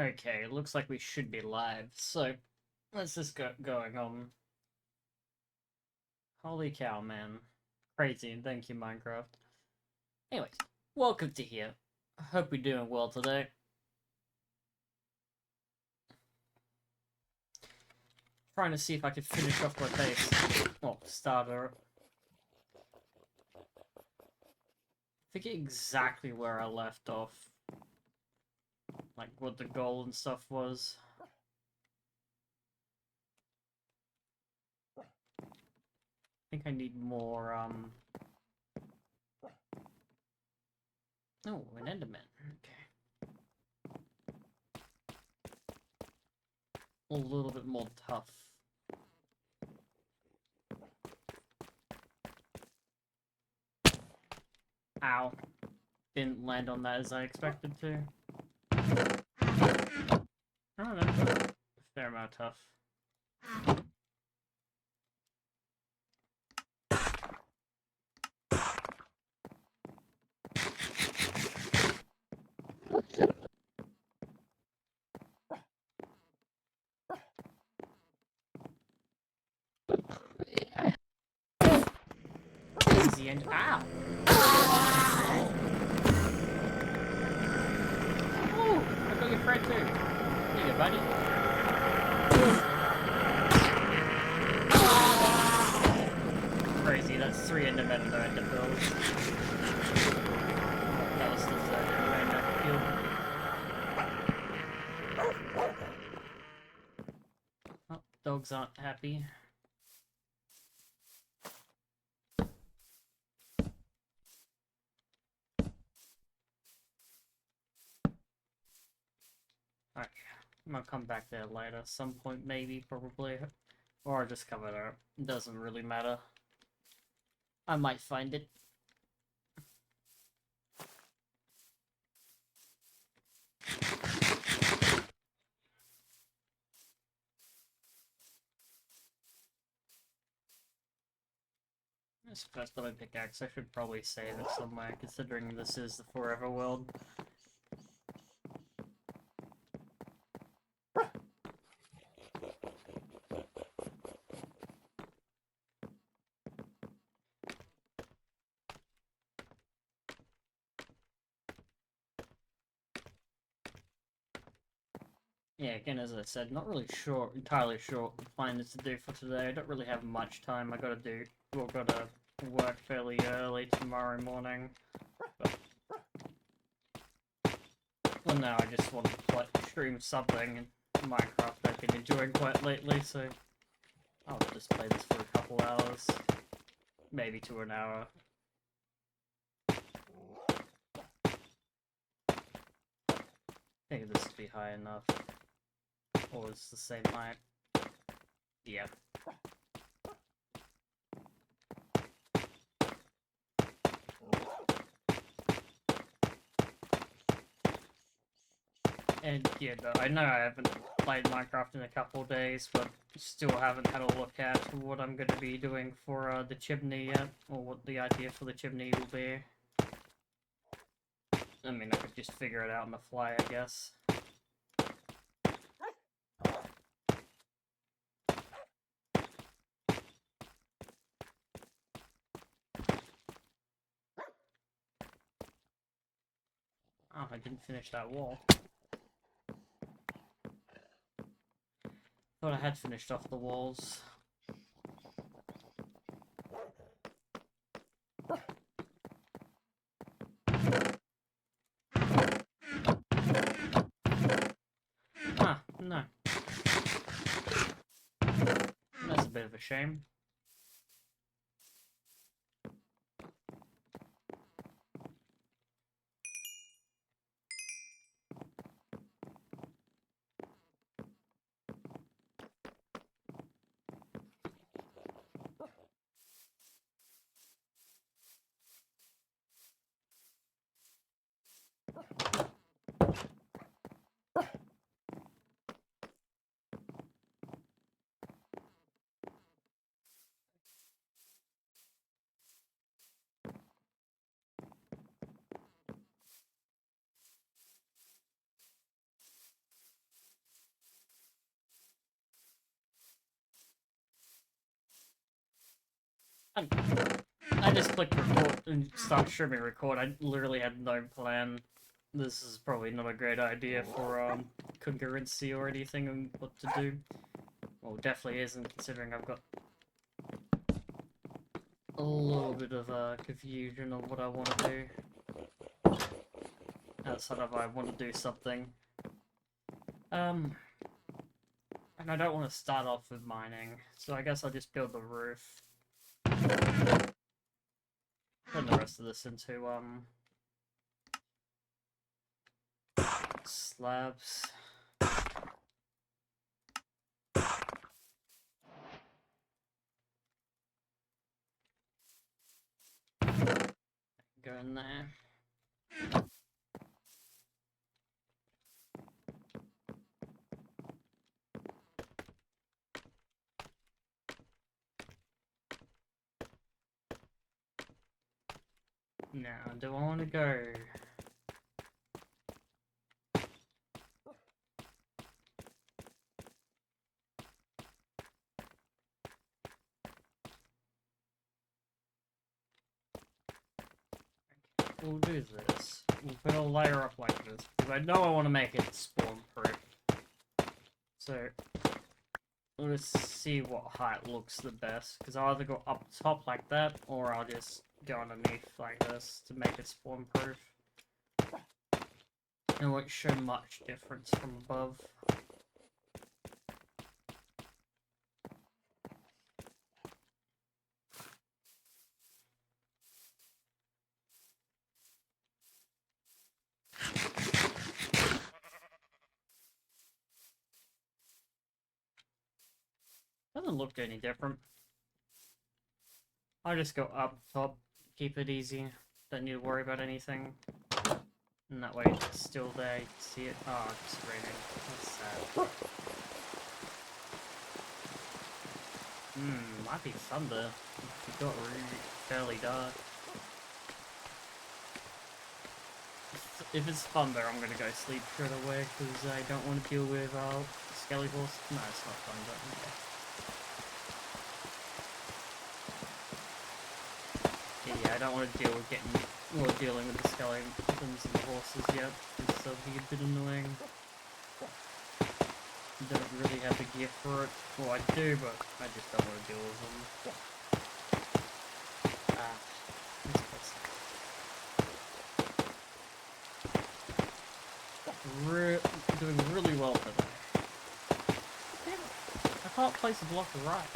Okay, it looks like we should be live, so let's just get going on. Holy cow, man. Crazy, and thank you, Minecraft. Anyways, welcome to here. I hope you're doing well today. Trying to see if I can finish off my base. Well, starter. Forget exactly where I left off. Like, what the goal and stuff was. I think I need more, Oh, an Enderman. Okay. A little bit more tough. Ow. Didn't land on that as I expected to. I don't know. Fair amount tough. Easy and ow! Oh, I got your friend too. Here you go, buddy. Crazy, that's 3 Endermen in the Ender build. That was the 3rd Enderman I killed. Oh, dogs aren't happy. Alright, I'm gonna come back there later, some point maybe, probably. Or just cover it up. It doesn't really matter. I might find it. This first my pickaxe, I should probably save it somewhere, considering this is the forever world. Yeah, again, as I said, not really sure, entirely sure what the plan is to do for today. I don't really have much time. I gotta work fairly early tomorrow morning. But, well, no, I just want to stream something in Minecraft I've been enjoying quite lately, so I'll just play this for a couple hours, maybe to an hour. I think this will be high enough. Or it's the same height. Yeah. And yeah, I know I haven't played Minecraft in a couple of days, but still haven't had a look at what I'm going to be doing for the chimney yet, or what the idea for the chimney will be. I mean, I could just figure it out on the fly, I guess. Oh, I didn't finish that wall. Thought I had finished off the walls. Ah, no. That's a bit of a shame. I just clicked record and start streaming record. I literally had no plan. This is probably not a great idea for concurrency or anything and what to do. Well, definitely isn't, considering I've got a little bit of confusion on what I want to do. Outside of I want to do something. And I don't want to start off with mining, so I guess I'll just build the roof. Turn the rest of this into slabs. Go in there. Now, do I want to go? We'll do this. We'll put a layer up like this, because I know I want to make it spawn-proof. So, we'll just see what height looks the best, because I'll either go up top like that, or I'll just go underneath like this to make it spawn-proof. It won't show much difference from above. Doesn't look any different. I'll just go up top, keep it easy. Don't need to worry about anything. And that way it's still there, you can see it. Oh, it's raining. That's sad. Might be thunder. It got really fairly dark. If it's thunder, I'm gonna go sleep straight away, because I don't want to deal with skelly horse. No, it's not thunder. Okay. Yeah, I don't want to deal with dealing with the skeletons and the horses yet, because they'll be a bit annoying. Don't really have the gear for it. Well, I do, but I just don't want to deal with them. Doing really well today. Damn it. I can't place a block right.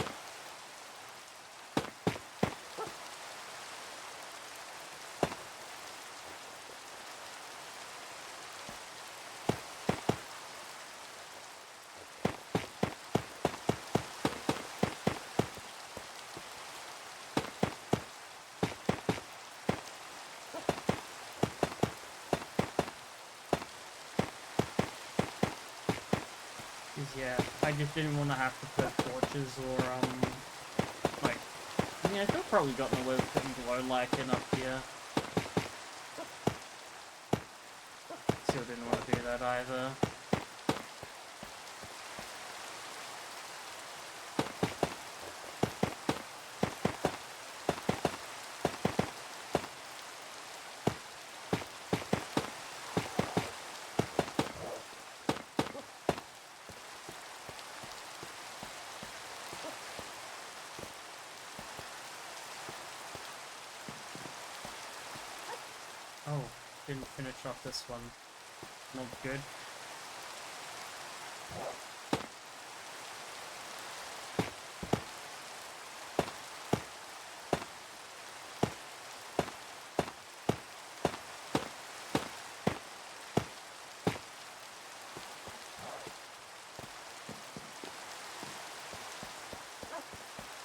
Yeah, I just didn't want to have to put torches or, like, I mean, I could have probably gotten away with putting glow lichen up here. Still didn't want to do that either. Oh, didn't finish off this one. Not good.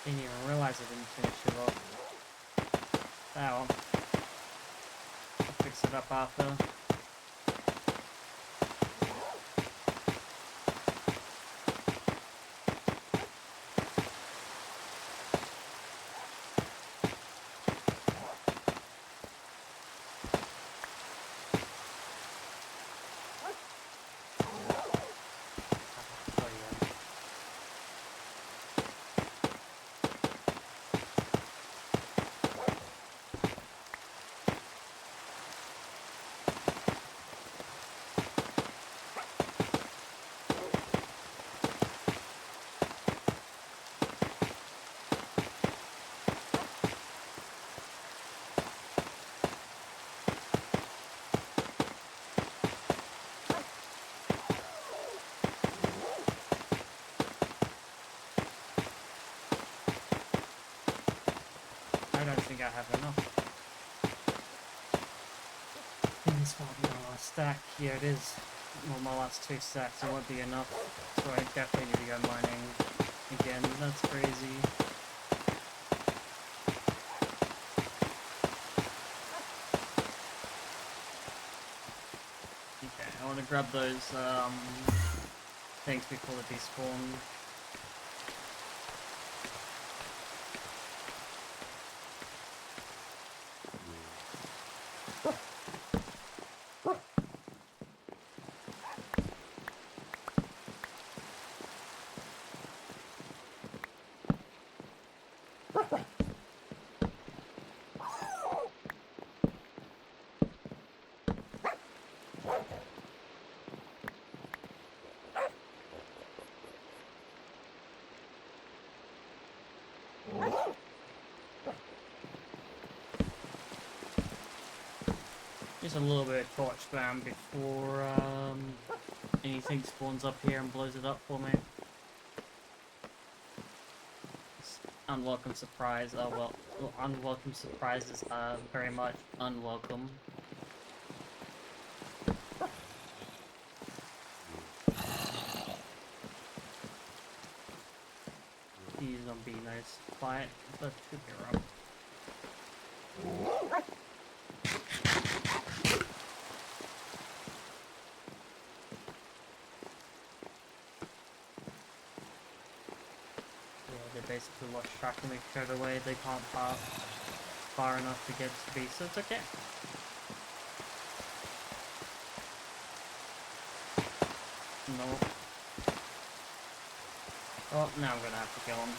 Didn't even realize I didn't finish it off. Oh, I'll fix it up after. think I have enough. I think this might be my last stack. Yeah, it is. Well, my last 2 stacks, it won't be enough. So I definitely need to go mining again. That's crazy. Okay, I want to grab those things before they despawn. Just a little bit of torch spam before anything spawns up here and blows it up for me. Unwelcome surprise. Oh well, unwelcome surprises are very much unwelcome. These zombie nice quiet, but should be around. Basically lost track of me straight away. They can't pass far enough to get to me, so it's okay. No. Oh, now I'm gonna have to kill him.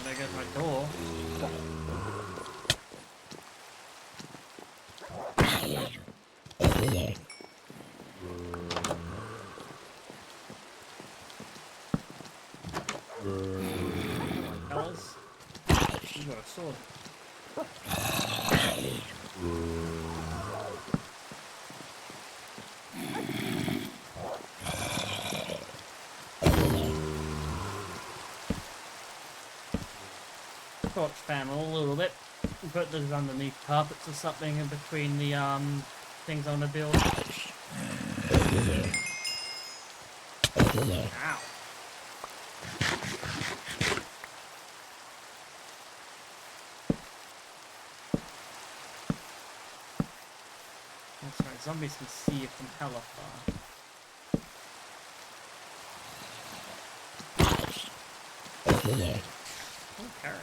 There goes my door. Fellas, you got a sword. Torch spam a little bit. Put those underneath carpets or something in between the things on the build. Ow. That's right, zombies can see you from hella far. Oh, carrot.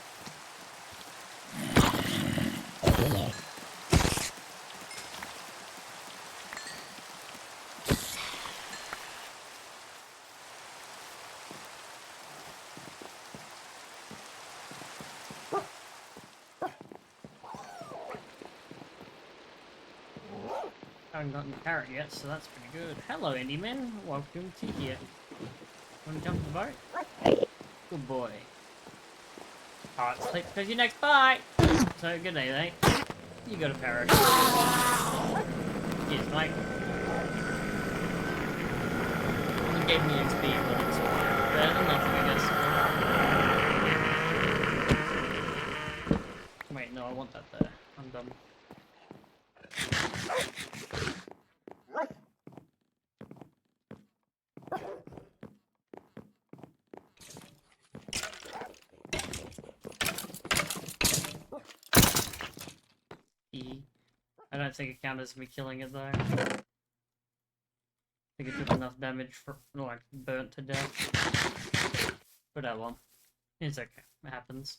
I haven't gotten the carrot yet, so that's pretty good. Hello, Indyman. Welcome to here. Want to jump in the boat? Good boy. Alright, sleep because your next bite. So, good day, mate. You got a parrot. Cheers, mate. You gave me XP, but it's better than nothing, I guess. Wait, no, I want that there. I'm dumb. I don't think it counted as me killing it though. I think it took enough damage for like burnt to death. But oh well. It's okay. It happens.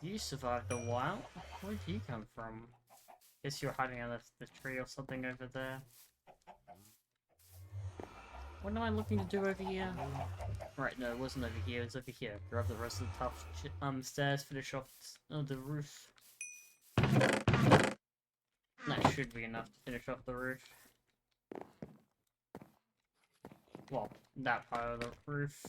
You survived a while? Where'd you come from? Guess you're hiding on the tree or something over there. What am I looking to do over here? Right, no, it wasn't over here, it was over here. Grab the rest of the tough stairs, finish off the roof. That should be enough to finish off the roof. Well, that part of the roof.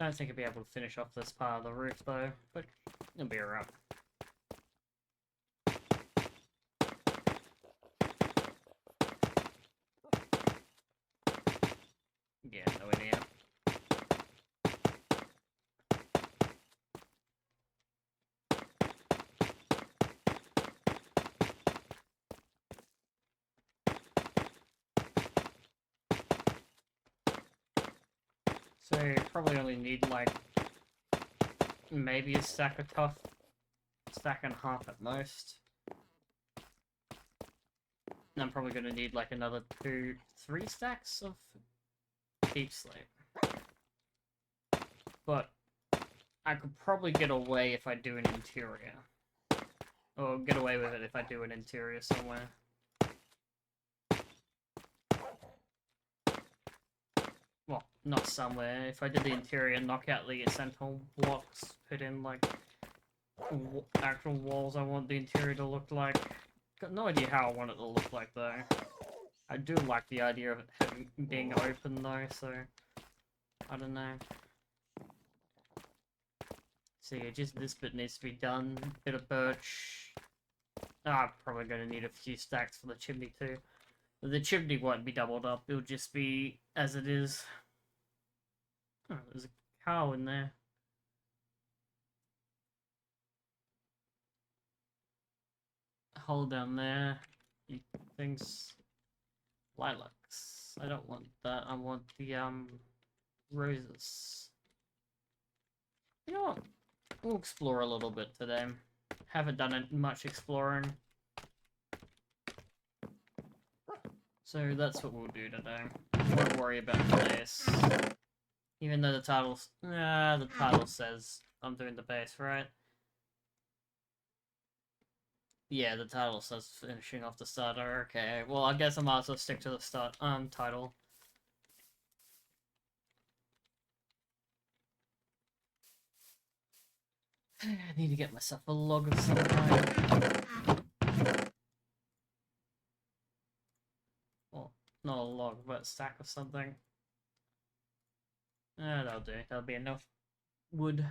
I don't think I'll be able to finish off this part of the roof though, but it'll be alright. Yeah, no idea. So, probably only need like maybe a stack of tough, stack and a half at most. And I'm probably gonna need like another 3 stacks of deep slate. But I could probably get away if I do an interior. Or get away with it if I do an interior somewhere. Well, not somewhere. If I did the interior, knock out the essential blocks, put in like actual walls I want the interior to look like. Got no idea how I want it to look like though. I do like the idea of it being open though, so I don't know. So yeah, just this bit needs to be done. Bit of birch. I'm probably gonna need a few stacks for the chimney too. The chimney won't be doubled up, it'll just be as it is. Oh, there's a cow in there. Hold down there. Things. Lilacs. I don't want that. I want the roses. You know what? We'll explore a little bit today. Haven't done much exploring. So that's what we'll do today. Won't worry about the base. Even though the title says I'm doing the base, right? Yeah, the title says finishing off the starter. Okay, well I guess I might as well stick to the title. I need to get myself a log of some kind. Well, not a log, but a stack of something. That'll do. That'll be enough wood.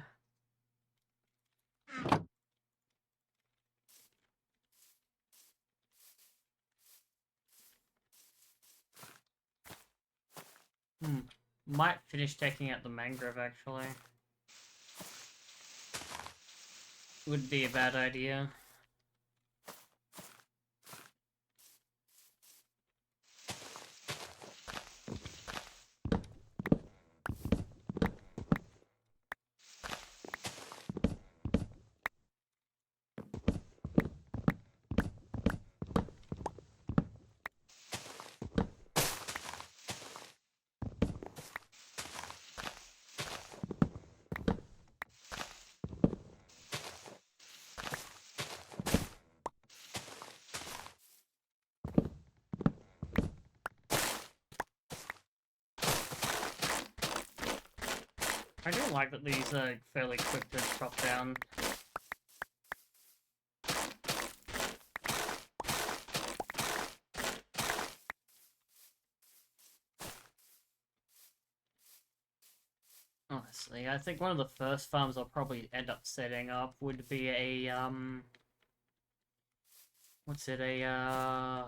Might finish taking out the mangrove, actually. Would be a bad idea. I do like that these are fairly quick to chop down. Honestly, I think one of the first farms I'll probably end up setting up would be a, what's it, a,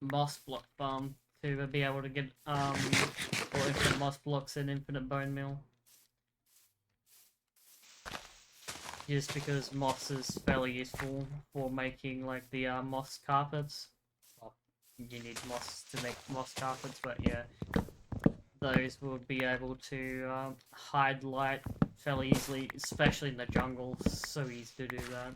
moss block farm to be able to get, or infinite moss blocks and infinite bone meal. Just because moss is fairly useful for making, like, the, moss carpets. Well, you need moss to make moss carpets, but yeah. Those will be able to hide light fairly easily, especially in the jungle. So easy to do that.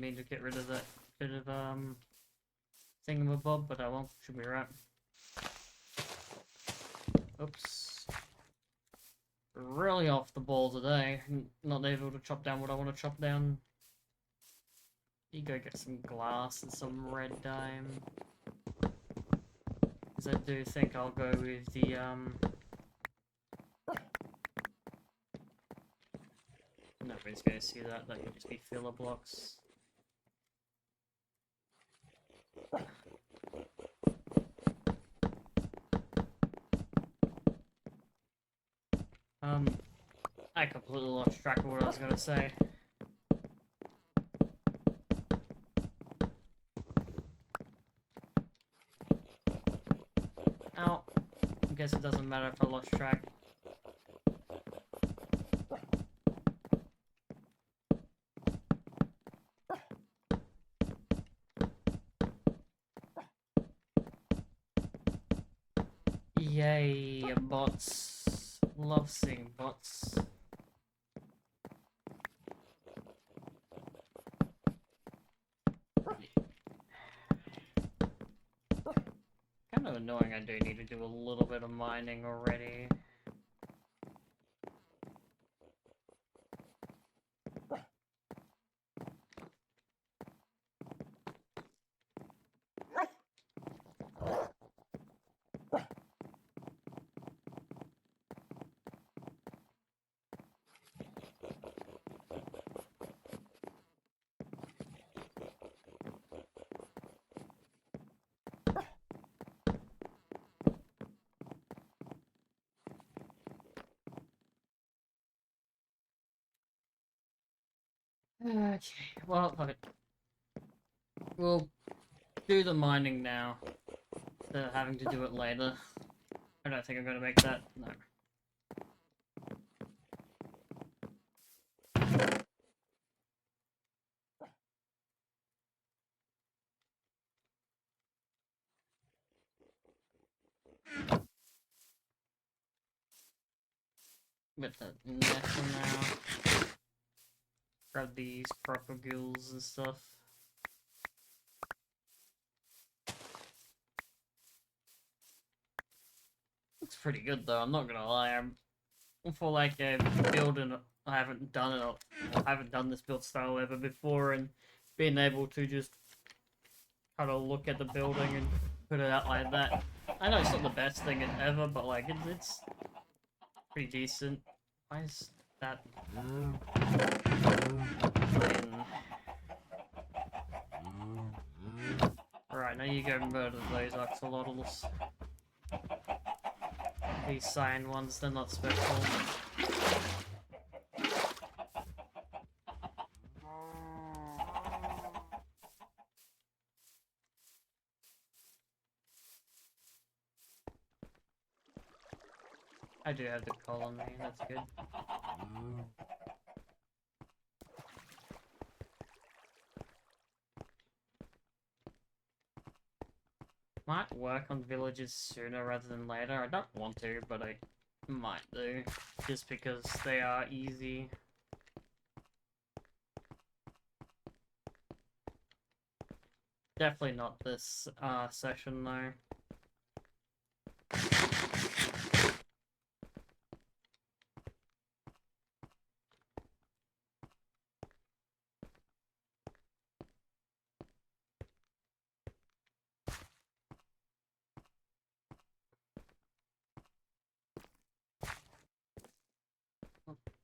didn't mean to get rid of that bit of thingamabob, but I won't. Should be right. Oops. Really off the ball today. Not able to chop down what I want to chop down. You go get some glass and some red dye. Because I do think I'll go with the nobody's gonna see that. That could just be filler blocks. I completely lost track of what I was gonna say. Ow. I guess it doesn't matter if I lost track. Yay, bots. Love seeing bots. Kind of annoying I do need to do a little bit of mining already. Okay, well, fuck it. We'll do the mining now, instead of having to do it later. I don't think I'm gonna make that, no. Get that in there for now. Grab these proper gills and stuff. Looks pretty good though, I'm not gonna lie. I'm for like a build and I haven't done it, I haven't done this build style ever before, and being able to just kind of look at the building and put it out like that. I know it's not the best thing ever, but like it's pretty decent. Why is that? Alright, now you go murder those axolotls. These cyan ones, they're not special. I do have the coal on me, that's good. Might work on villages sooner rather than later. I don't want to, but I might do. Just because they are easy. Definitely not this session though.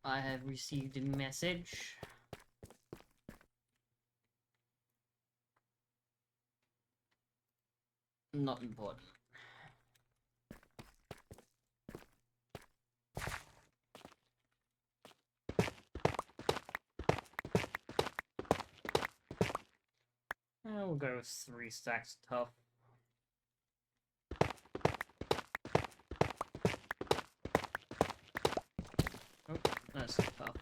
I have received a message. Not important. We'll go with 3 stacks tough. Oh, that's tough.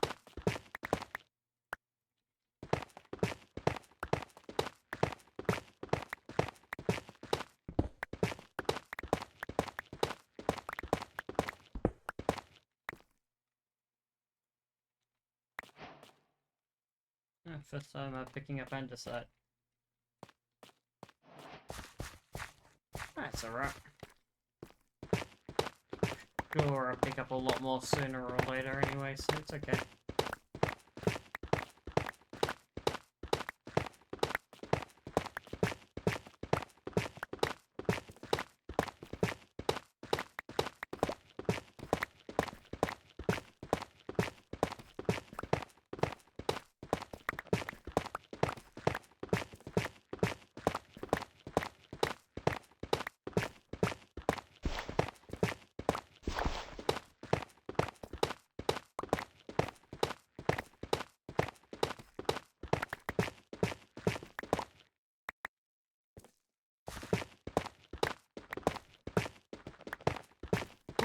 First time I'm picking up andesite. That's alright. Sure, I'll pick up a lot more sooner or later anyway, so it's okay.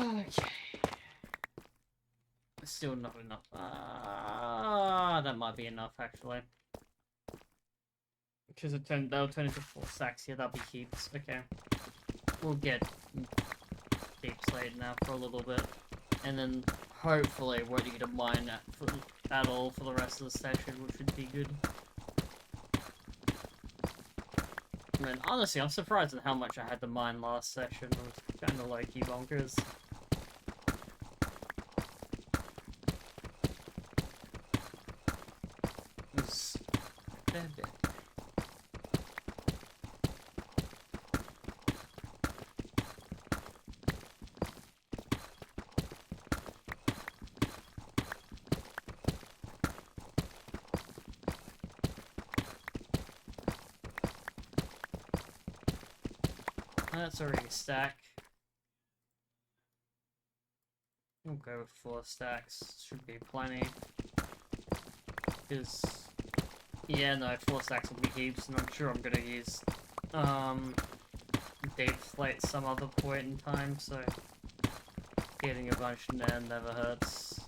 Okay. Still not enough. That might be enough actually. Because that'll turn into 4 stacks. Yeah, that'll be heaps. Okay. We'll get heaps later now for a little bit. And then hopefully won't need to mine at all for the rest of the session, which would be good. I mean, honestly, I'm surprised at how much I had to mine last session. It was kind of low-key bonkers. It was a fair bit. That's already a stack. We'll go with 4 stacks. Should be plenty. Because, yeah, no, 4 stacks will be heaps, and I'm sure I'm gonna use deep slate some other point in time, so getting a bunch now never hurts.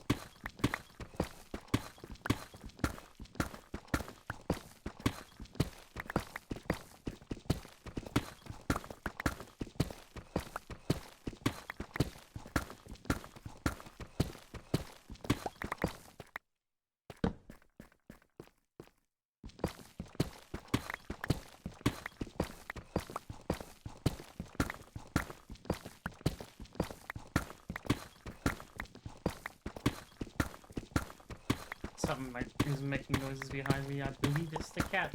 Something is making noises behind me. I believe it's the cat.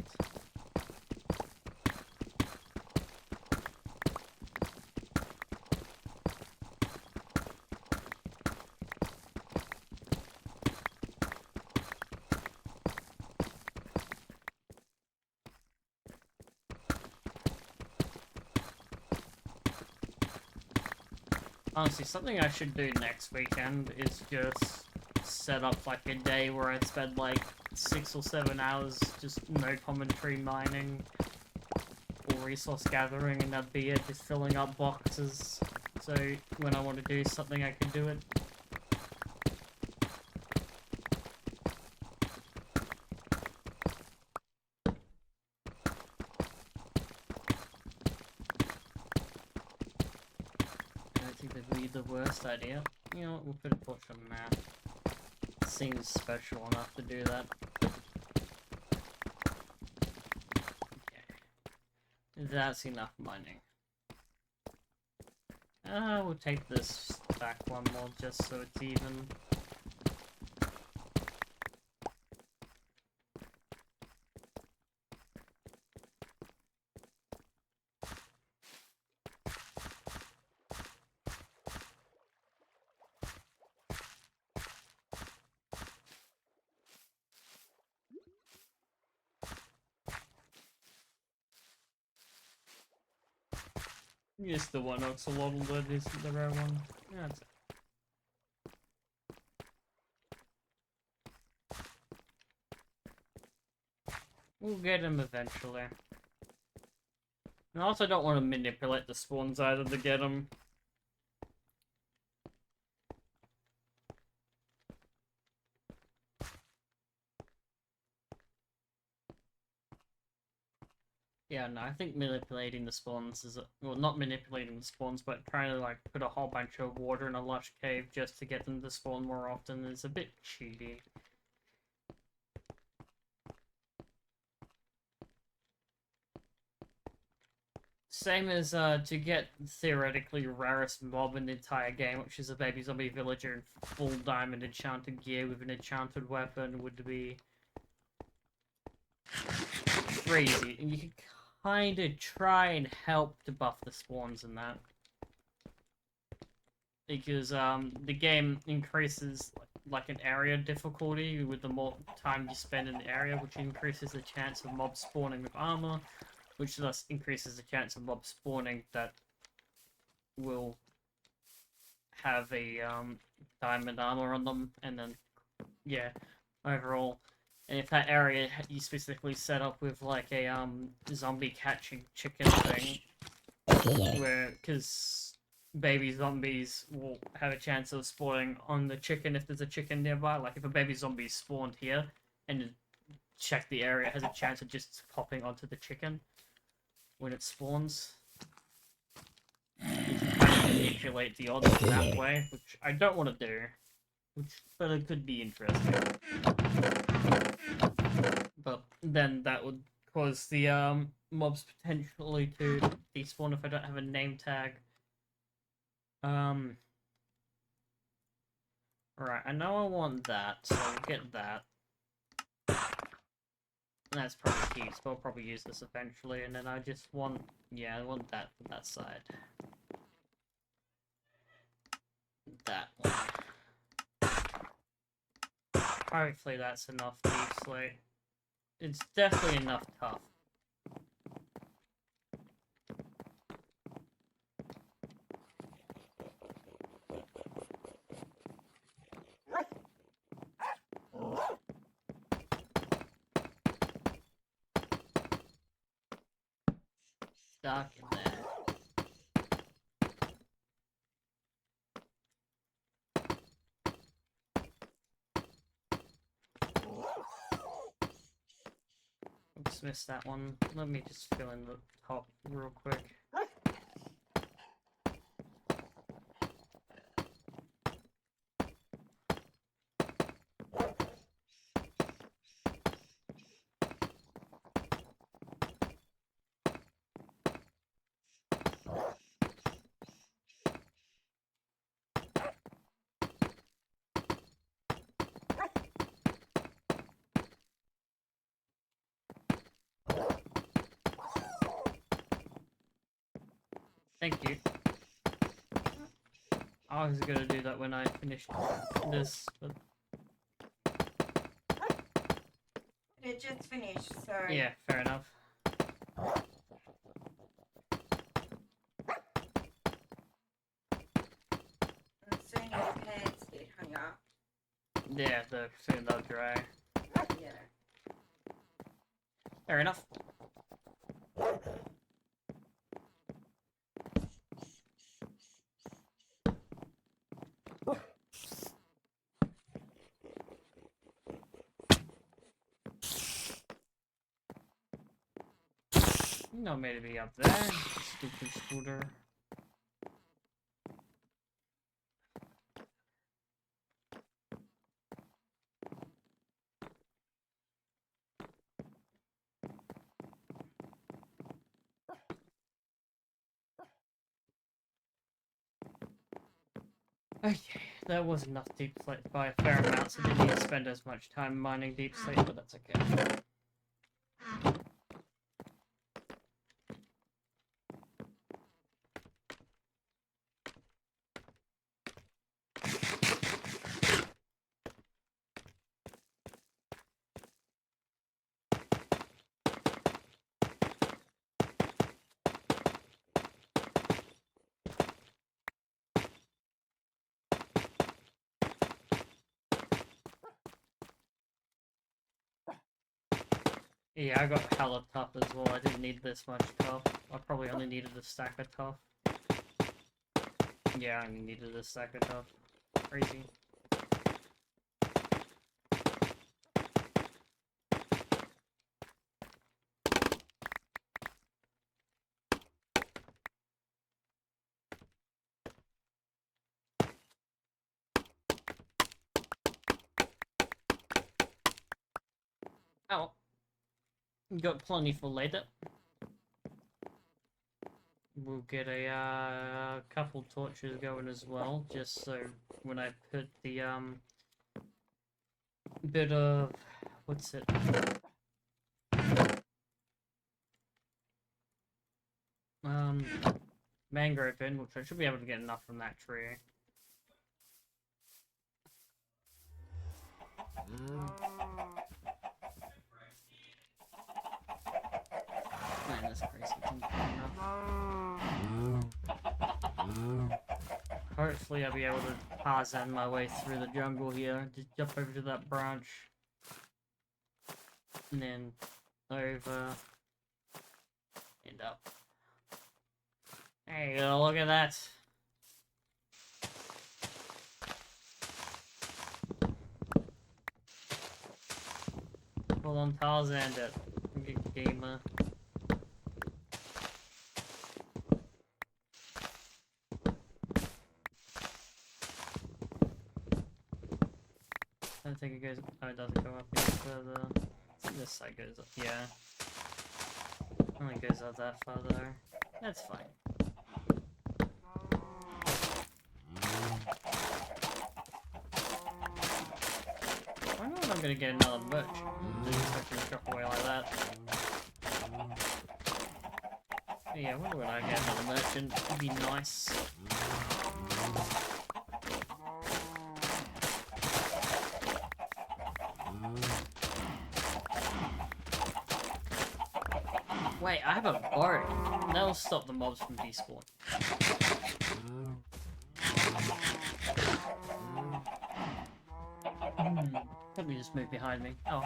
Honestly, something I should do next weekend is just set up like a day where I spend like 6 or 7 hours just no commentary mining or resource gathering, and that'd be it, just filling up boxes. So when I want to do something, I can do it. I don't think that'd be the worst idea. You know what, we'll put a torch on the map. Seems special enough to do that. Okay. That's enough mining. We'll take this back one more just so it's even. Yes, the one axolotl that isn't the rare one. Yeah, that's it. We'll get him eventually. And I also don't want to manipulate the spawns either to get them. Yeah, no, I think manipulating the spawns is, well, not manipulating the spawns, but trying to, like, put a whole bunch of water in a lush cave just to get them to spawn more often is a bit cheaty. Same as to get theoretically rarest mob in the entire game, which is a baby zombie villager in full diamond enchanted gear with an enchanted weapon, would be crazy. And you can kind of try and help to buff the spawns in that. Because the game increases like an area difficulty with the more time you spend in the area, which increases the chance of mobs spawning with armor, which thus increases the chance of mobs spawning that will have a diamond armor on them, and then yeah, overall. And if that area you specifically set up with like a zombie catching chicken thing, where because baby zombies will have a chance of spawning on the chicken if there's a chicken nearby. Like if a baby zombie spawned here and check the area, it has a chance of just popping onto the chicken when it spawns. You can kind of manipulate the odds that way, which I don't want to do, but it could be interesting. But then that would cause the mobs potentially to despawn if I don't have a name tag. Right, I know I want that, so we'll get that. That's probably key, so I'll probably use this eventually, and then I just want, yeah, I want that for that side. That one. Hopefully that's enough deep slate. It's definitely enough tough. Stuck in there. Oops, missed that one. Let me just fill in the top real quick. Thank you. I was gonna do that when I finished this, but... It just finished, so... Yeah, fair enough. And soon your pants get hung up. Yeah, soon they'll dry. Yeah. Fair enough. No, maybe up there. Stupid scooter. Okay, that was enough deep slate by a fair amount, so I didn't need to spend as much time mining deep slate, but that's okay. Yeah, I got hella tough as well. I didn't need this much tough. I probably only needed a stack of tough. Yeah, I only needed a stack of tough. Crazy. Oh. Got plenty for later. we'll get a couple torches going as well, just so when I put the bit of what's it? Mangrove in, which I should be able to get enough from that tree. Man, that's crazy. Hopefully I'll be able to Tarzan my way through the jungle here. Just jump over to that branch. And then over. And up. There you go, look at that. Hold on, Tarzan it. Good gamer. I don't think it goes. Oh, it doesn't go up any further. I think this side goes up. Yeah. Only goes up that far though. That's fine. I know I'm gonna get another birch. Just fucking drop away like that. Yeah, I wonder when I get another merchant. It'd be nice. Wait, I have a bow. That'll stop the mobs from despawn. Let me just move behind me. Oh.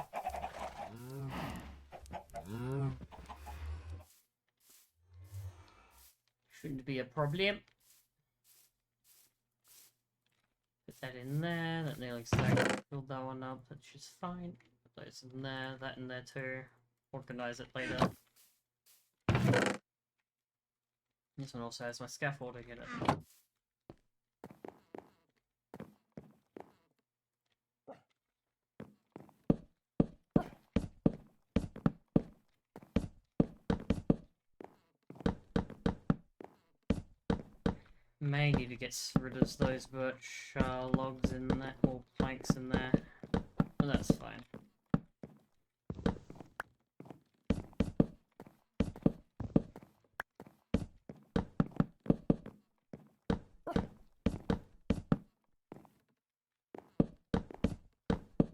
Shouldn't be a problem. Put that in there. That nearly stacked. Build that one up. That's just fine. Put those in there. That in there too. Organize it later. This one also has my scaffolding in it. May need to get rid of those birch logs in there, or planks in there, but that's fine.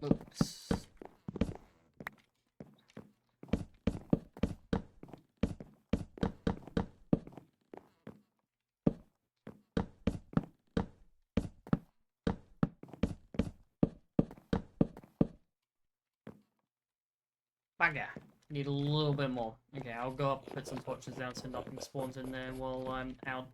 Oops. Bugger. Need a little bit more. Okay, I'll go up, put some torches down so nothing spawns in there while I'm out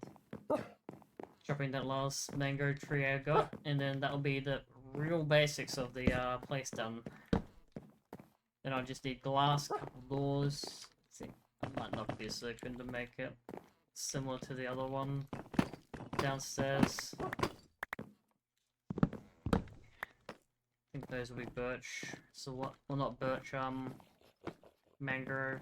chopping that last mango tree I got, and then that'll be the real basics of the place done. Then I'll just need glass, couple doors. I think I might knock this open to make it similar to the other one downstairs. I think those will be birch. So what? Well, not birch. Mangrove.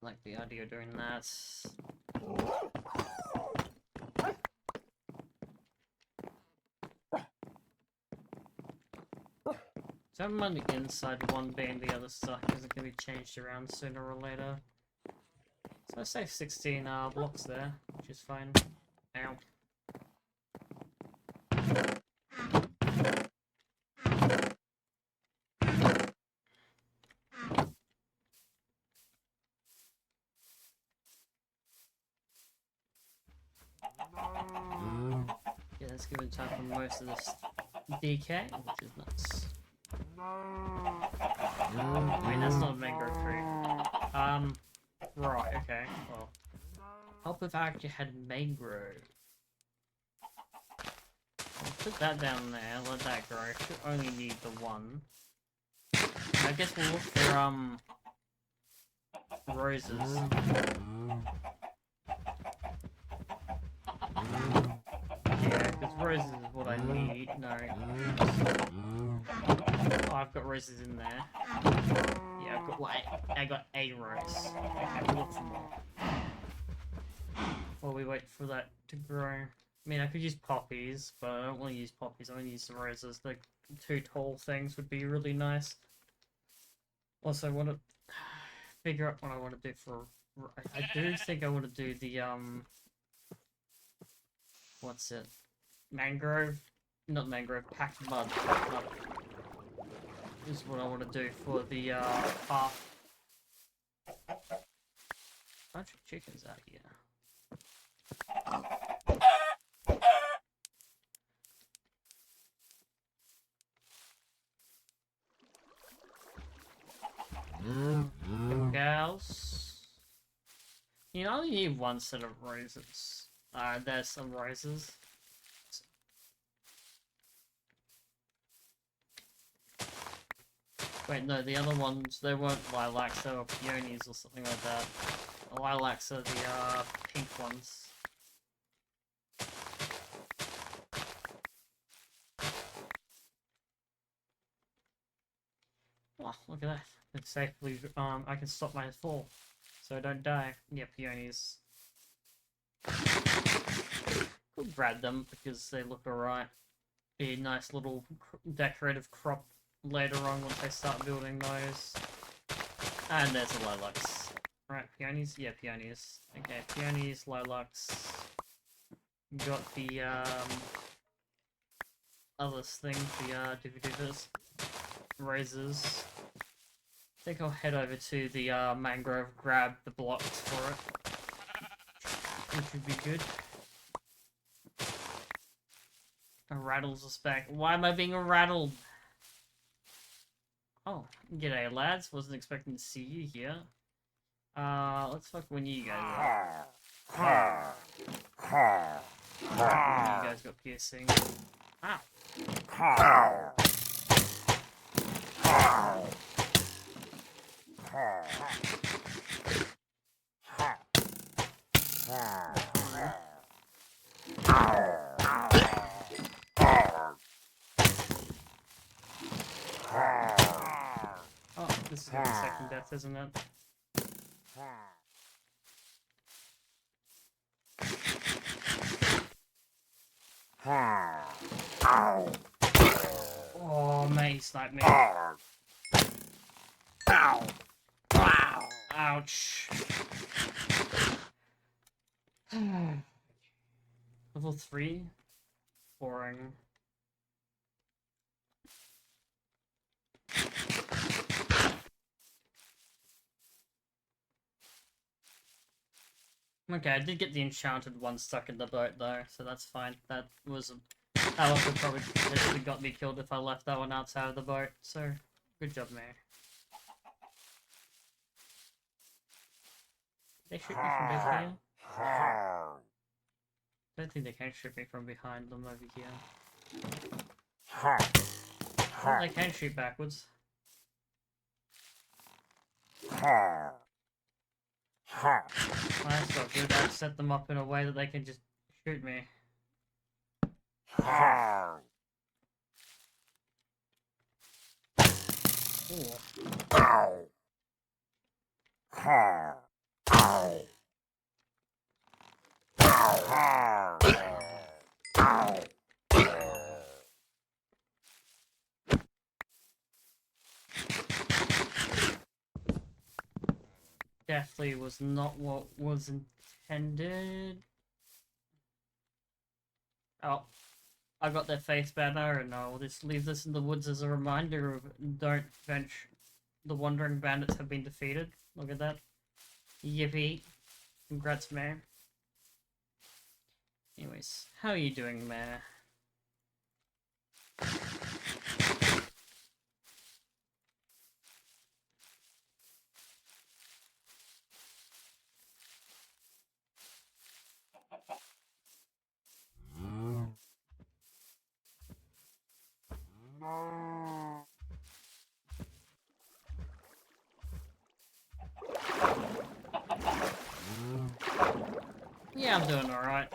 Like the idea of doing that. So I'm on the inside one being the other stuff because it can be changed around sooner or later. So I saved 16 blocks there, which is fine. Ow. Yeah, let's give it time for most of this decay, which is nuts. Wait, that's not a mango tree. Right, okay, well. Help if I actually had mangrove. I'll put that down there, let that grow. I should only need the one. I guess we'll look for, roses. Yeah, because roses is what I need. No. Oh, I've I've got roses in there. Yeah, I got 8 roses. Okay, we'll look for more. While we wait for that to grow. I mean, I could use poppies, but I don't want to use poppies. I want to use the roses. The 2 tall things would be really nice. Also, I want to figure out what I want to do for... I do think I want to do the, what's it? Mangrove? Not mangrove, packed mud. Is what I want to do for the, path. Bunch of chickens out here. Gals. You only need 1 set of roses. There's some roses. Wait, no, the other ones, they weren't lilacs, they were peonies or something like that. The lilacs are the, pink ones. Oh, look at that. It's safely, I can stop my fall, so I don't die. Yeah, peonies. We'll grab them because they look alright. Be a nice little decorative crop later on once I start building those. And there's the lilacs. Right, peonies? Yeah, peonies. Okay, peonies, lilacs. Got the, other thing, the, differs. Roses. I think I'll head over to the, mangrove, grab the blocks for it. Which would be good. A rattles us back. Why am I being rattled? Oh, g'day lads. Wasn't expecting to see you here. Let's fuck when you guys are. You guys got piercing. Ow. Oh, this is gonna be second death, isn't it? Oh, mate, he sniped me. Ouch. Level 3? Boring. Okay, I did get the enchanted one stuck in the boat though, so that's fine. That also probably potentially got me killed if I left that one outside of the boat, so good job, man. They shoot me from behind here? I don't think they can shoot me from behind them over here. Oh, they can shoot backwards. Oh, that's not good. I've set them up in a way that they can just shoot me. Definitely was not what was intended. Oh, I got their face banner, and I'll just leave this in the woods as a reminder of don't venture. The wandering bandits have been defeated. Look at that. Yippee. Congrats, man. Anyways, how are you doing, man? Yeah, I'm doing alright.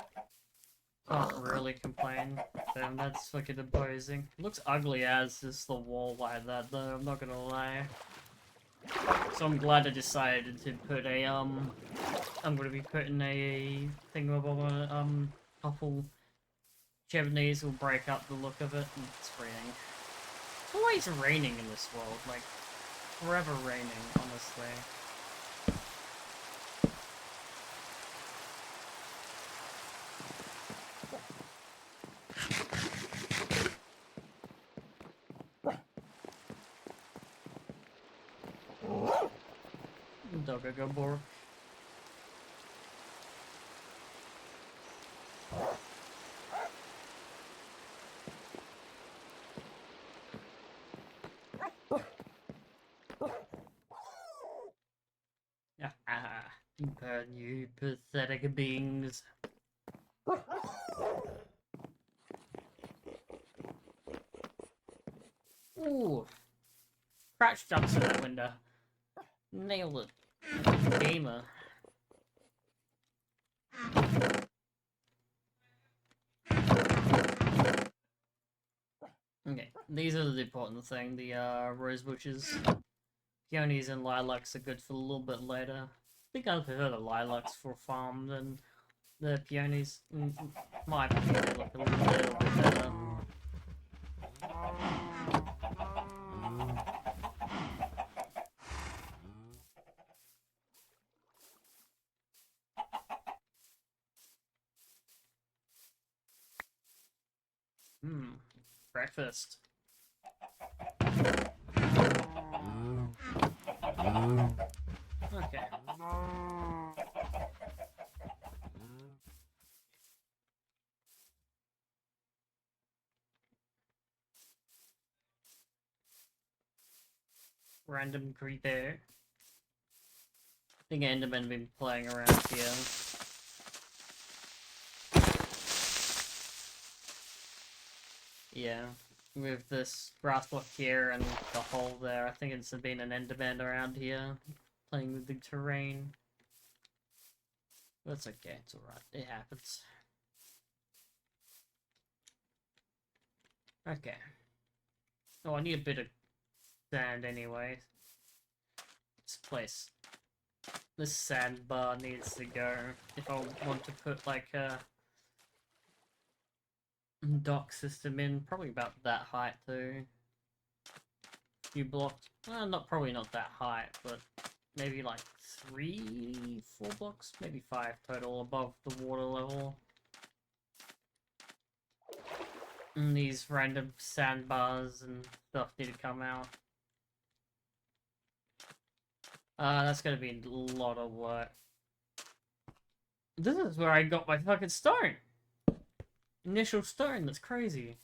Can't really complain, but Damn, that's fucking imposing. Looks ugly as just the wall like that, though, I'm not gonna lie. So I'm glad I decided to put a, I'm gonna be putting a thing of a, couple chimneys will break up the look of it, and it's raining. It's always raining in this world, like, forever raining, honestly. Doggo go bork. Ah, you pathetic beings. Ooh. Crouch jumps in that window. Nailed it. Gamer. Okay, these are the important thing, the rose bushes. Peonies and lilacs are good for a little bit later. I think I prefer the lilacs for farm than the peonies. My opinion, they look a little bit better. Breakfast. Okay. Random creeper. I think Enderman been playing around here. Yeah. With this grass block here and the hole there, I think it's been an Enderman around here. Playing with the terrain. That's okay, it's alright. It happens. Okay. Oh, I need a bit of sand anyway. This sandbar needs to go if I want to put like a dock system in. Probably about that height too. Few blocks. Probably not that height, but maybe like 3, 4 blocks, maybe 5 total above the water level. And these random sandbars and stuff need to come out. That's gonna be a lot of work. This is where I got my fucking stone! Initial stone, that's crazy.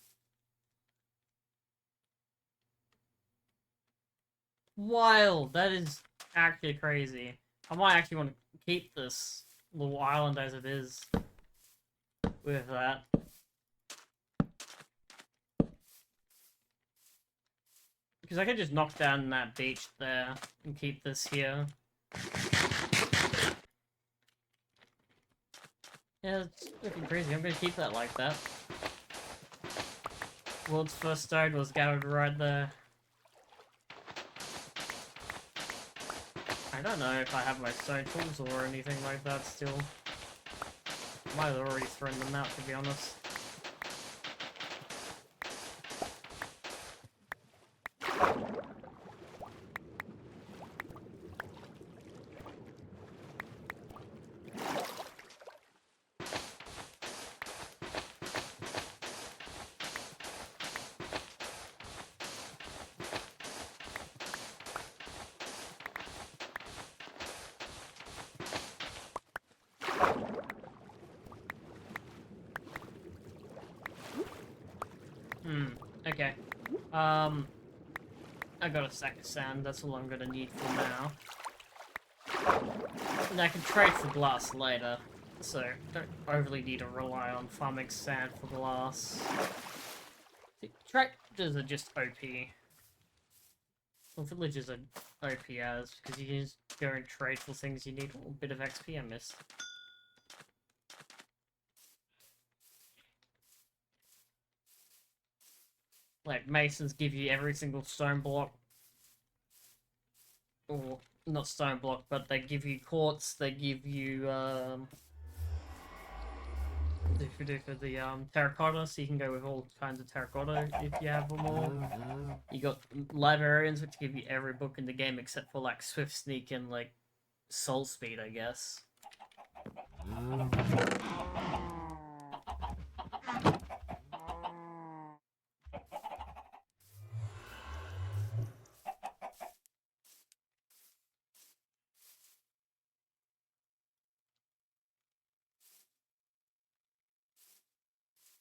Wild, that is actually crazy. I might actually want to keep this little island as it is with that. Because I could just knock down that beach there and keep this here. Yeah, it's looking crazy. I'm gonna keep that like that. World's first stone was gathered right there. I don't know if I have my stone tools or anything like that still. I might have already thrown them out, to be honest. Okay. I got a sack of sand, that's all I'm gonna need for now. And I can trade for glass later, so don't overly need to rely on farming sand for glass. See, tractors are just OP. Well, villagers are OP as, because you can just go and trade for things you need. Oh, a bit of XP I missed. Like, masons give you every single stone block. Or, not stone block, but they give you quartz, they give you, for the terracotta, so you can go with all kinds of terracotta if you have them all. You got librarians, which give you every book in the game except for like Swift Sneak and like Soul Speed, I guess.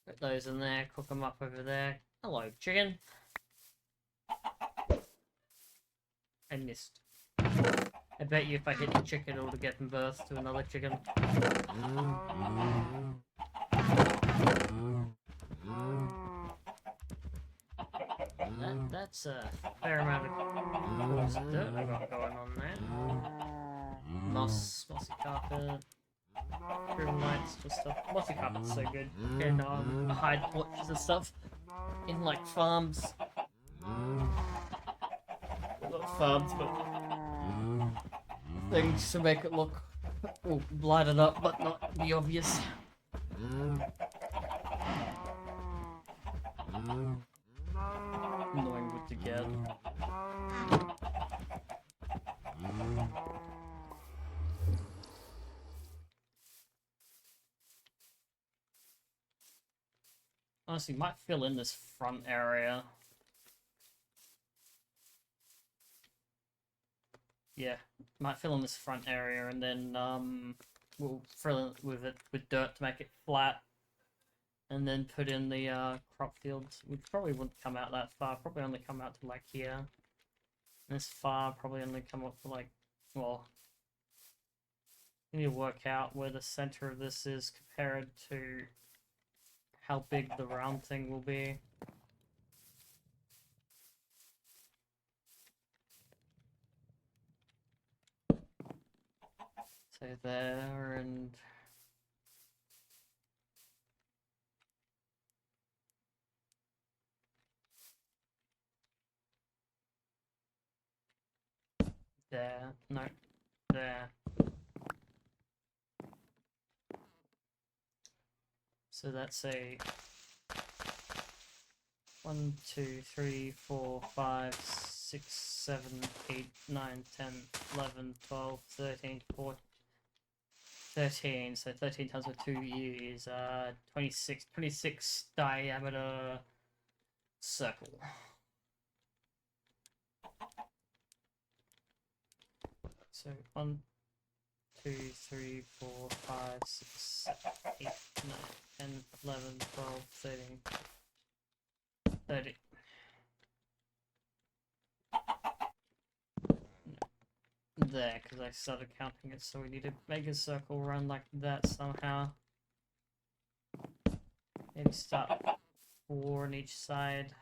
Put those in there, cook them up over there. Hello, chicken. I missed. I bet you if I hit the chicken, it'll get from birth to another chicken. That's a fair amount of dirt I got going on there. Mossy carpet. Room lights and stuff. Mossy carpet's so good. And hide porches and stuff. In like farms. Not farms, but things to make it look lighted up but not be obvious. Annoying wood to get. Honestly, might fill in this front area. Yeah, might fill in this front area and then we'll fill it with dirt to make it flat. And then put in the crop fields, which probably wouldn't come out that far. Probably only come out to like here. This far probably only come up to like, well, you need to work out where the center of this is compared to how big the round thing will be. So there, and there, no, there. So that's a 1, 2, 3, 4, 5, 6, 7, 8, 9, 10, 11, 12, 13, 14, 13. So 13 times with 2 is 26 diameter circle. So 1, 2, 3, 4, 5, 6, 7, 8, 9, 10, 11, 12, 13, 30. There, because I started counting it, so we need to make a circle run like that somehow. Maybe start 4 on each side.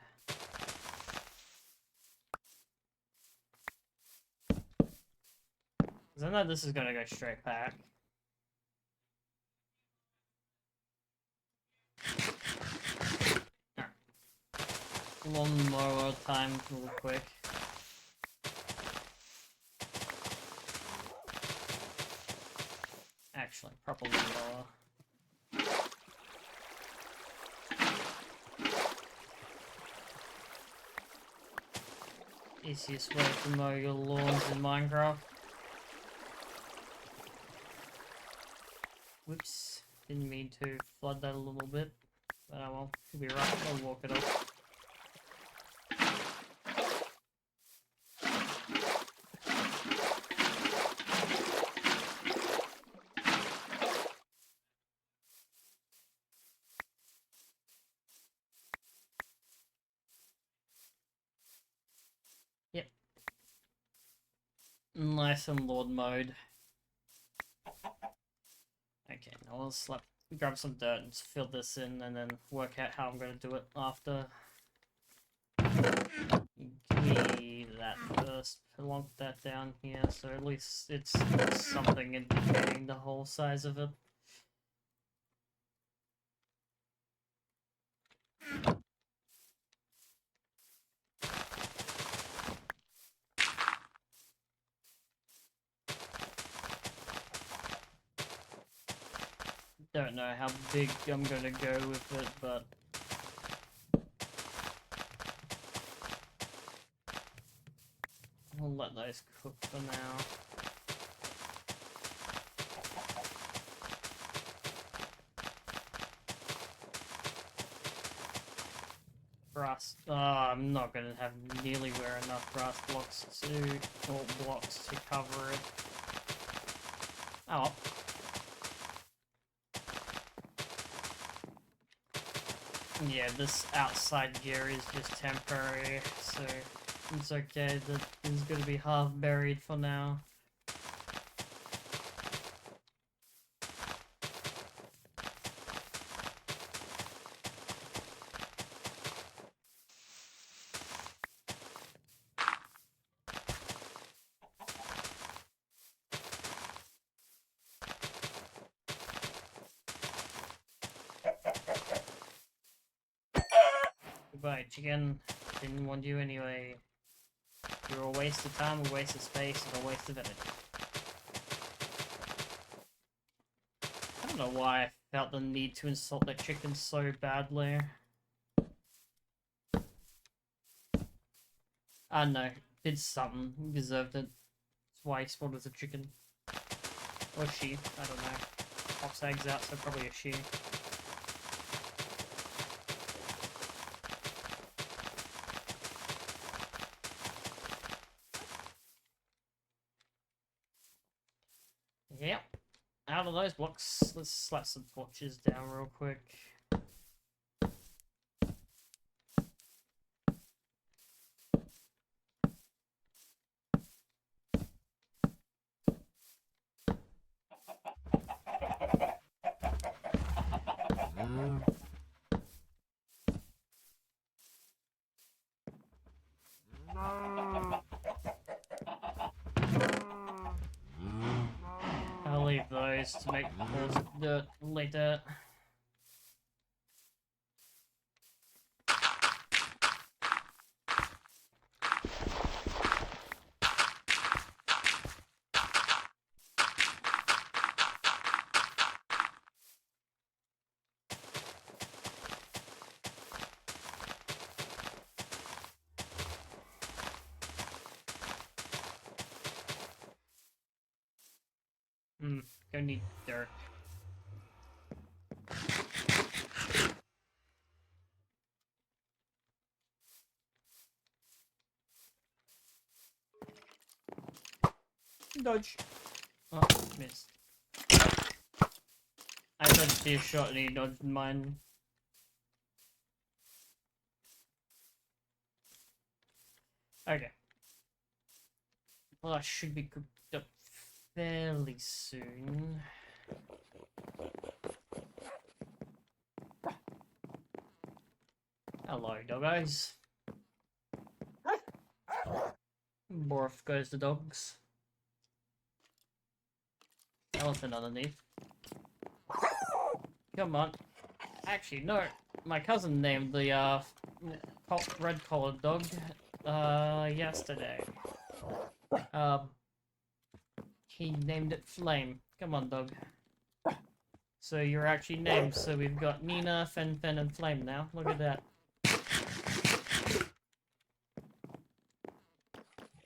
Because I know this is going to go straight back. Lawnmower time real quick. Actually, proper lawnmower. Easiest way to mow your lawns in Minecraft. Whoops, didn't mean to flood that a little bit, but I won't. Should be right. I'll walk it up. Yep. Nice and Lord mode. Okay, now let's grab some dirt and fill this in and then work out how I'm going to do it after. Give me that first, plonk that down here, so at least it's something indicating the whole size of it. don't know how big I'm gonna go with it, but we'll let those cook for now. Brass. Oh, I'm not gonna have nearly wear enough brass blocks or blocks to cover it. Oh. Yeah, this outside gear is just temporary, so it's okay. That is gonna be half buried for now. Goodbye, chicken. Didn't want you anyway. You're a waste of time, a waste of space, and a waste of energy. I don't know why I felt the need to insult that chicken so badly. I don't know. Did something. Deserved it. That's why he spawned as a chicken. Or she. I don't know. Pops eggs out, so probably a she. Yep. Out of those blocks, let's slap some torches down real quick. I'll leave those to make balls of dirt later. Gonna need dirt. Dodge. Oh, missed. I dodged his shot and he dodged mine. Okay. Well, I should be cooked up fairly soon. Hello, doggos. Borf goes the dogs. Elephant underneath. Come on. Actually, no. My cousin named the red-collared dog yesterday. He named it Flame. Come on, dog. So you're actually named. So we've got Nina, Fen, and Flame now. Look at that.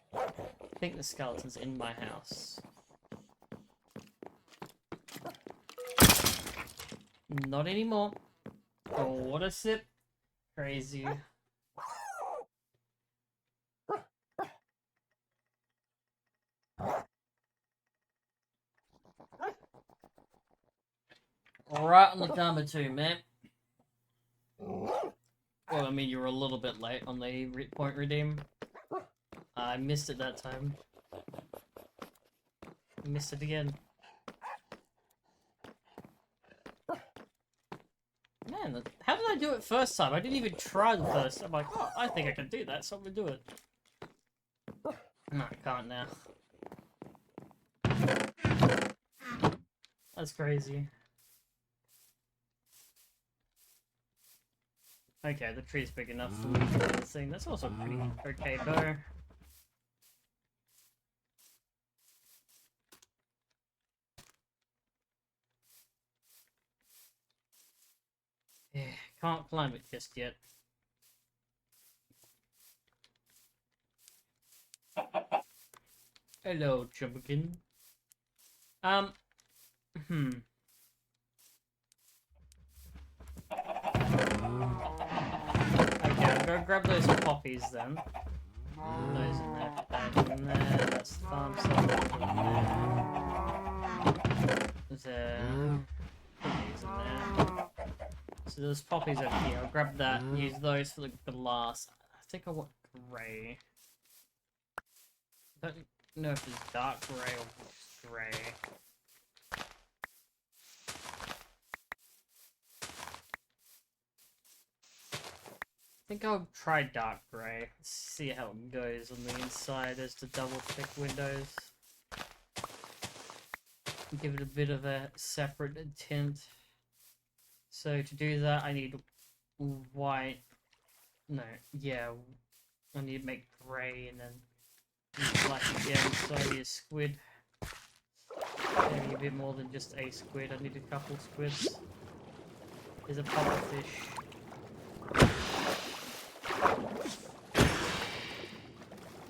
I think the skeleton's in my house. Not anymore. Oh, what a sip. Crazy. Right on the timer too, man. Well, I mean, you were a little bit late on the point redeem. I missed it that time. Missed it again. Man, how did I do it first time? I didn't even try the first time. I'm like, oh, I think I can do that, so I'm gonna do it. No, I can't now. That's crazy. Okay, the tree's big enough for the thing. That's also pretty okay, though. Yeah, can't climb it just yet. Hello, Chubbikin. Hmm. Okay, I'm gonna grab those poppies then. Those in there, put that in there, that's the farm stuff, put in there. Put these in there. So there's poppies over here, I'll grab that, use those for the glass. I think I want grey. I don't know if it's dark grey or just grey. I think I'll try dark grey. See how it goes on the inside as the double thick windows. Give it a bit of a separate tint. So to do that, I need white. No, yeah, I need to make grey and then use black again. So I need a squid. Maybe a bit more than just a squid. I need a couple squids. There's a puffer fish.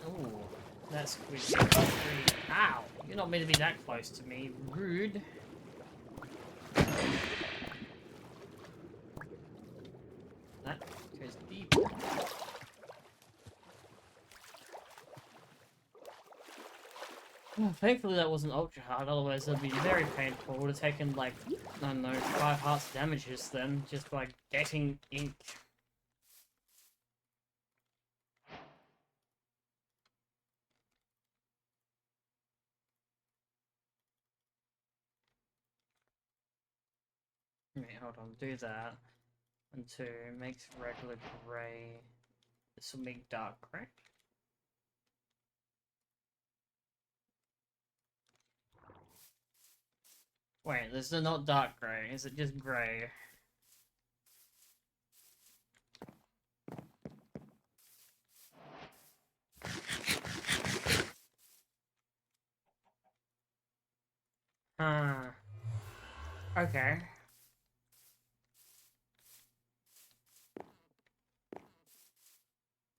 Oh, that squid. Ow! You're not meant to be that close to me. Rude. That goes deep. Oh, thankfully that wasn't ultra hard, otherwise it would be very painful. It would have taken like, I don't know, 5 hearts damages then, just by getting ink. Wait, hold on, do that. And 2 makes regular grey. This will make dark grey. Wait, this is not dark grey, is it just grey? Okay.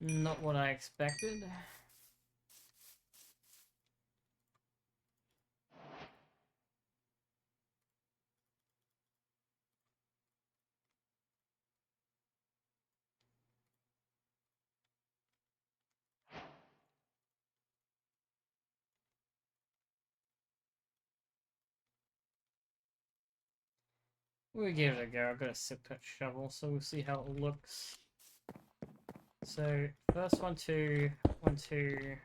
Not what I expected. We'll give it a go. I've got a silk-touch shovel, so we'll see how it looks. So, first 1, 2, 1, 2.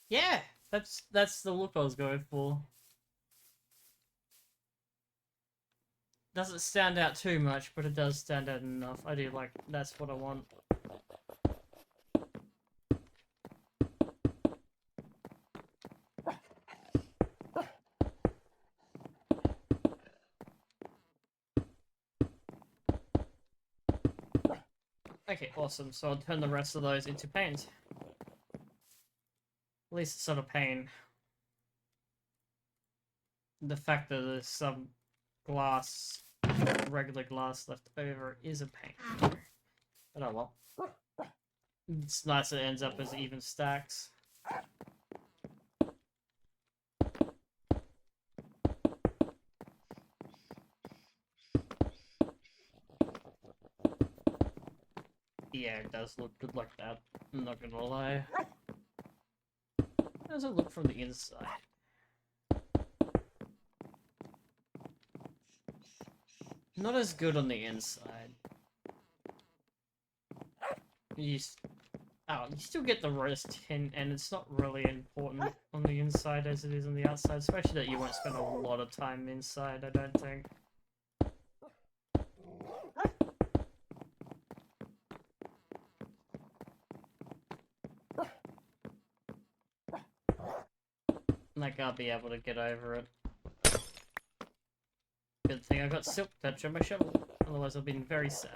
Yeah, that's the look I was going for. Doesn't stand out too much, but it does stand out enough. I do like, that's what I want. Okay, awesome. So I'll turn the rest of those into paint. At least it's not a pain. The fact that there's some glass, regular glass left over is a pain. But oh well. It's nice that it ends up as even stacks. Yeah, it does look good like that. I'm not gonna lie. How does it look from the inside? Not as good on the inside. You still get the roast tint, and it's not really important on the inside as it is on the outside, especially that you won't spend a lot of time inside, I don't think. Like, I'll be able to get over it. Good thing I got silk touch on my shovel, otherwise I've been very sad.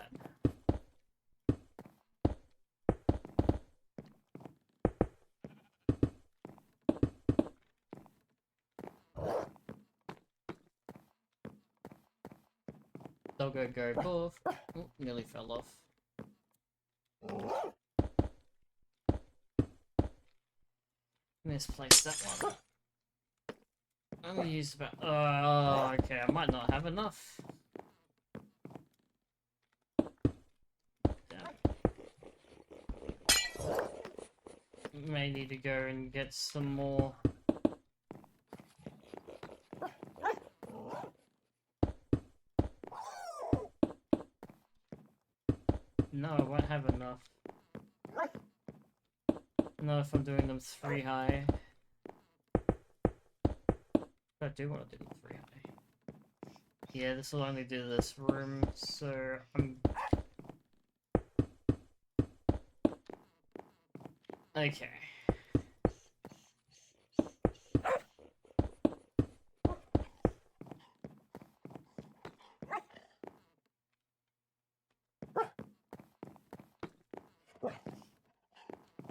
go both. Oh, nearly fell off. Misplaced that one. Only used about. Oh, okay. I might not have enough. Damn. May need to go and get some more. No, I won't have enough. Not if I'm doing them 3 high. I do want to do them 3 high. Yeah, this will only do this room, so I'm... Okay.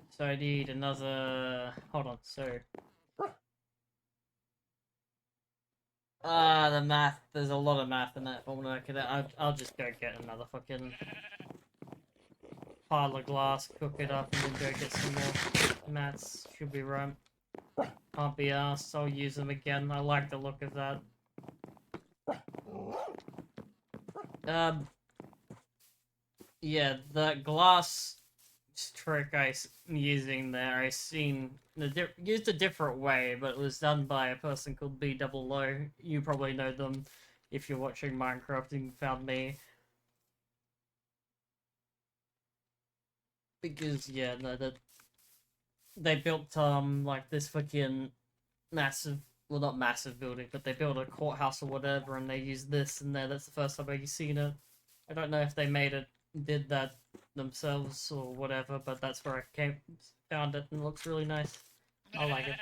So I need another... Hold on, so... the math. There's a lot of math in that formula. I'll just go get another fucking pile of glass, cook it up, and then go get some more mats. Should be right. Can't be asked. I'll use them again. I like the look of that. Yeah, the glass trick I'm using there, used a different way, but it was done by a person called B-double-O. You probably know them if you're watching Minecraft and found me. Because, yeah, no, they built, like, this fucking massive, well, not massive building, but they built a courthouse or whatever, and they used this in there. That's the first time I've seen it. I don't know if they did that themselves or whatever, but that's where I found it, and it looks really nice. I like it.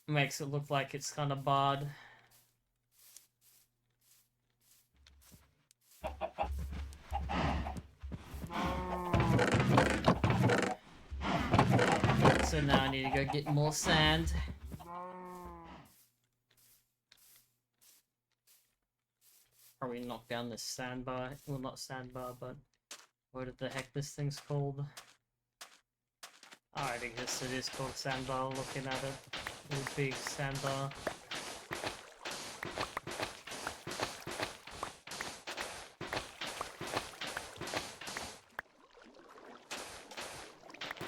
Makes it look like it's kind of barred. So now I need to go get more sand. Probably knock down this sandbar. Well, not sandbar, but what the heck this thing's called? Alright, I guess it is called sandbar, looking at it. Little big sandbar.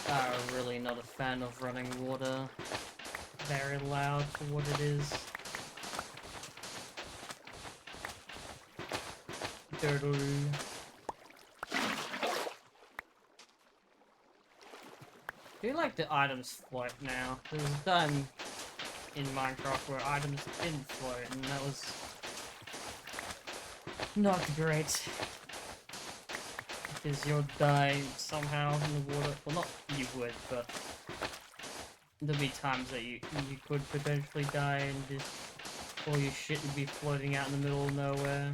I'm really not a fan of running water very loud for what it is. Dirty. I feel like the items float now. There was a time in Minecraft where items didn't float, and that was not great. Because you'll die somehow in the water. Well, not you would, but there'll be times that you could potentially die and just all your shit would be floating out in the middle of nowhere.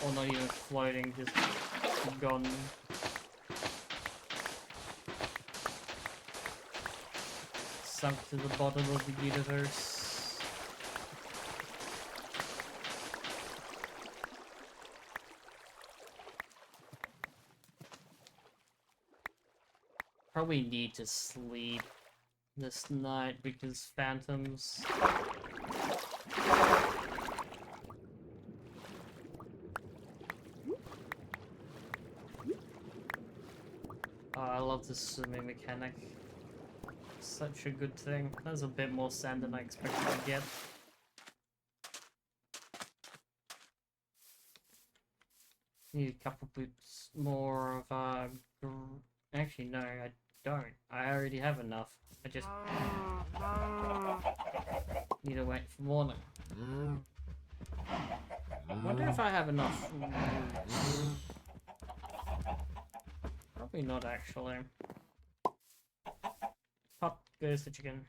Or not even floating, just gone. Sunk to the bottom of the universe. Probably need to sleep this night because phantoms. Oh, I love this swimming mechanic. Such a good thing. That's a bit more sand than I expected to get. Need a couple bits more of actually no, I don't. I already have enough. I just need to wait for morning. I wonder if I have enough. Probably not actually. Pop goes the chicken.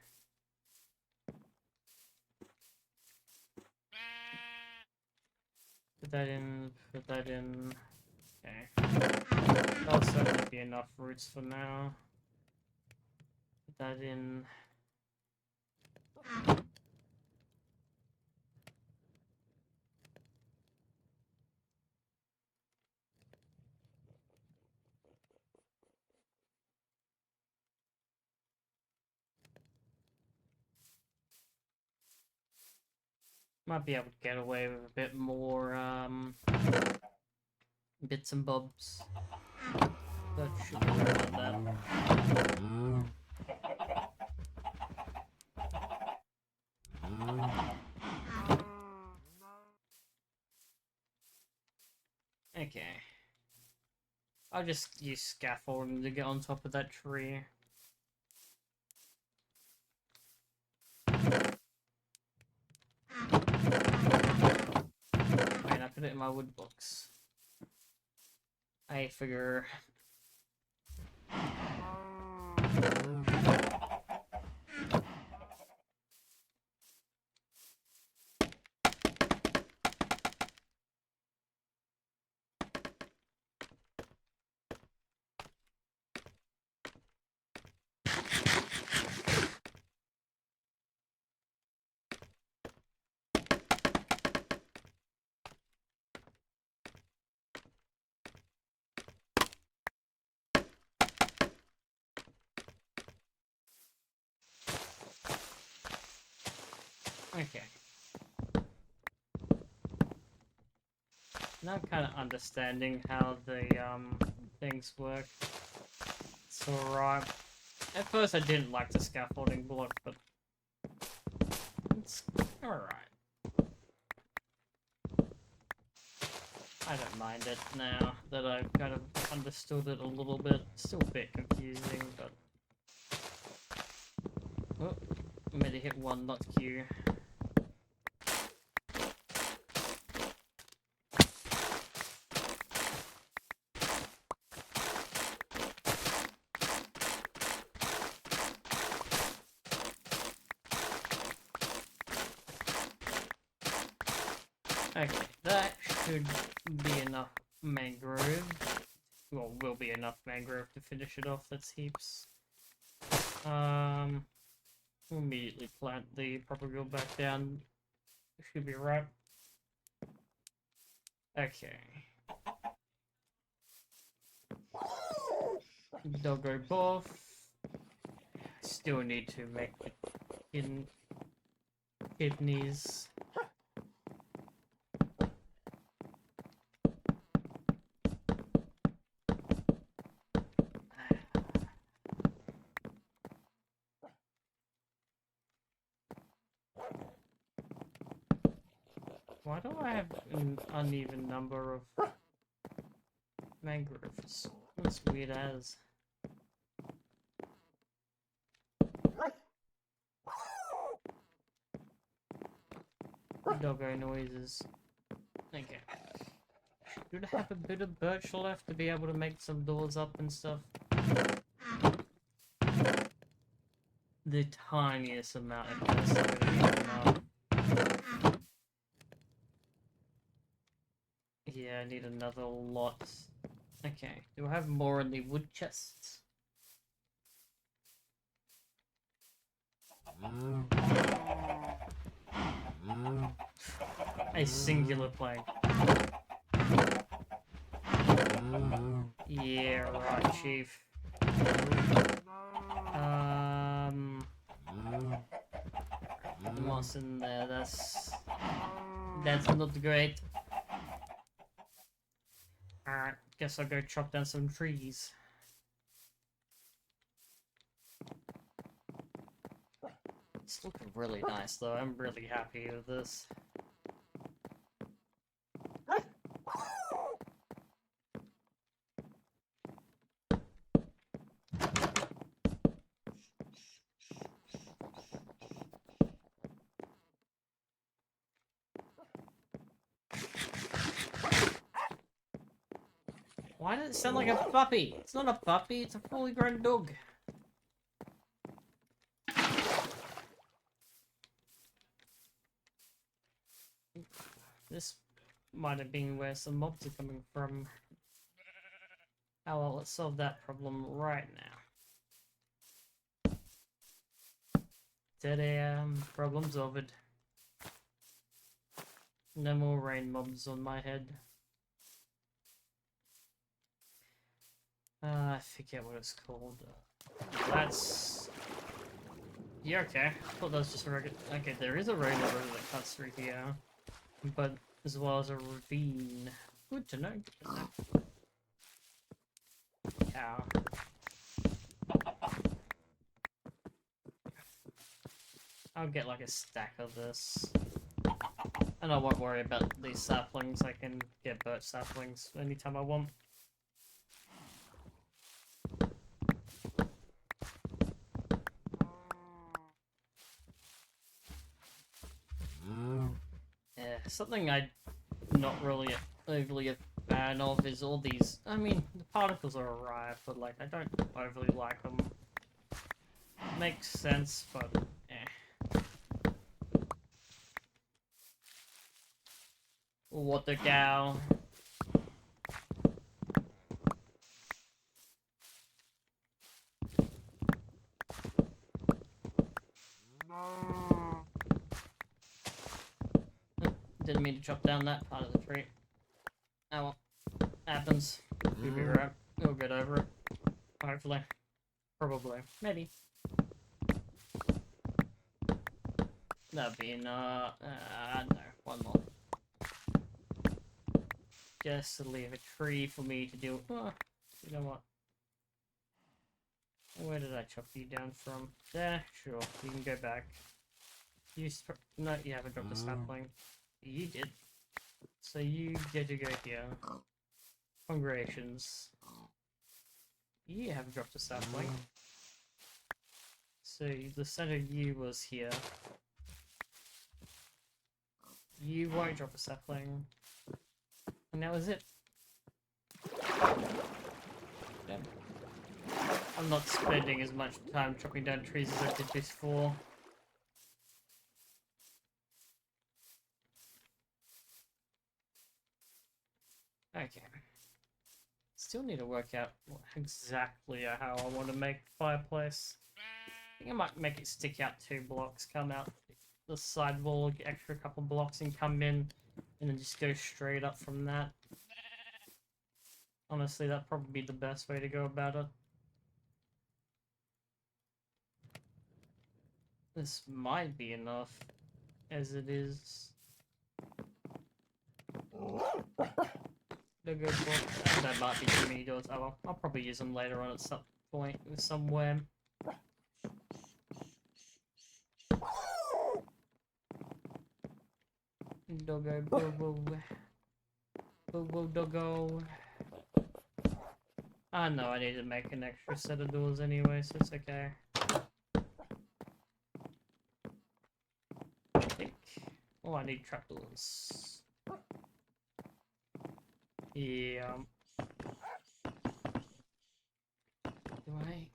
Put that in, put that in. Okay. That'll certainly be enough roots for now. put that in. Might be able to get away with a bit more bits and bobs. That should be right like that. Okay. I'll just use scaffolding to get on top of that tree. Wait, I put it in my wood box. I figure. Okay. Now I'm kind of understanding how the things work. It's alright. At first I didn't like the scaffolding block, but it's alright. I don't mind it now that I've kind of understood it a little bit. Still a bit confusing, but... Oh, I meant to hit one, not Q. Okay, that should be enough mangrove. Well, will be enough mangrove to finish it off. That's heaps. We'll immediately plant the propagule back down. Should be right. Okay. Doggo buff. Still need to make the kidneys. Why do I have an uneven number of mangroves? That's weird as. Doggo noises. Okay. Should have a bit of birch left to be able to make some doors up and stuff. The tiniest amount of this is gonna be enough. Yeah, I need another lot. Okay, do I have more in the wood chests? A singular plank. Yeah, right, chief. The moss in there, that's not great. Alright, guess I'll go chop down some trees. It's looking really nice though, I'm really happy with this. Why does it sound like a puppy? It's not a puppy, it's a fully grown dog. This might have been where some mobs are coming from. Oh well, let's solve that problem right now. Problem solved. No more rain mobs on my head. I forget what it's called. That's... Yeah, okay. I thought that was just a regular... Okay, there is a regular road that cuts through here. But as well as a ravine. Good to know. Good to know. Cow. I'll get like a stack of this. And I won't worry about these saplings. I can get birch saplings anytime I want. Yeah, something I'm not really overly a fan of is all these... I mean, the particles are alright, but like, I don't overly like them. Makes sense, but eh. What the cow? Didn't mean to chop down that part of the tree. Oh well. Happens. You'll be right. We'll get over it. Hopefully. Probably. Maybe. That'd be no, one more. Just to leave a tree for me to do. Oh, you know what? Where did I chop you down from? There, sure. You can go back. No, you haven't dropped a sapling. You did. So you get to go here. Congratulations. You haven't dropped a sapling. So the center U was here. You won't drop a sapling. And that was it. Damn. I'm not spending as much time chopping down trees as I did before. Okay. Still need to work out exactly how I want to make the fireplace. I think I might make it stick out 2 blocks, come out the side wall, get extra couple blocks and come in, and then just go straight up from that. Honestly, that'd probably be the best way to go about it. This might be enough, as it is. They're good for... That might be too many doors. Oh well, I'll probably use them later on at some point, somewhere. Doggo, boo boo. Boo boo doggo. I know I need to make an extra set of doors anyway, so it's okay. I think... Oh, I need trapdoors. Yeah. Do I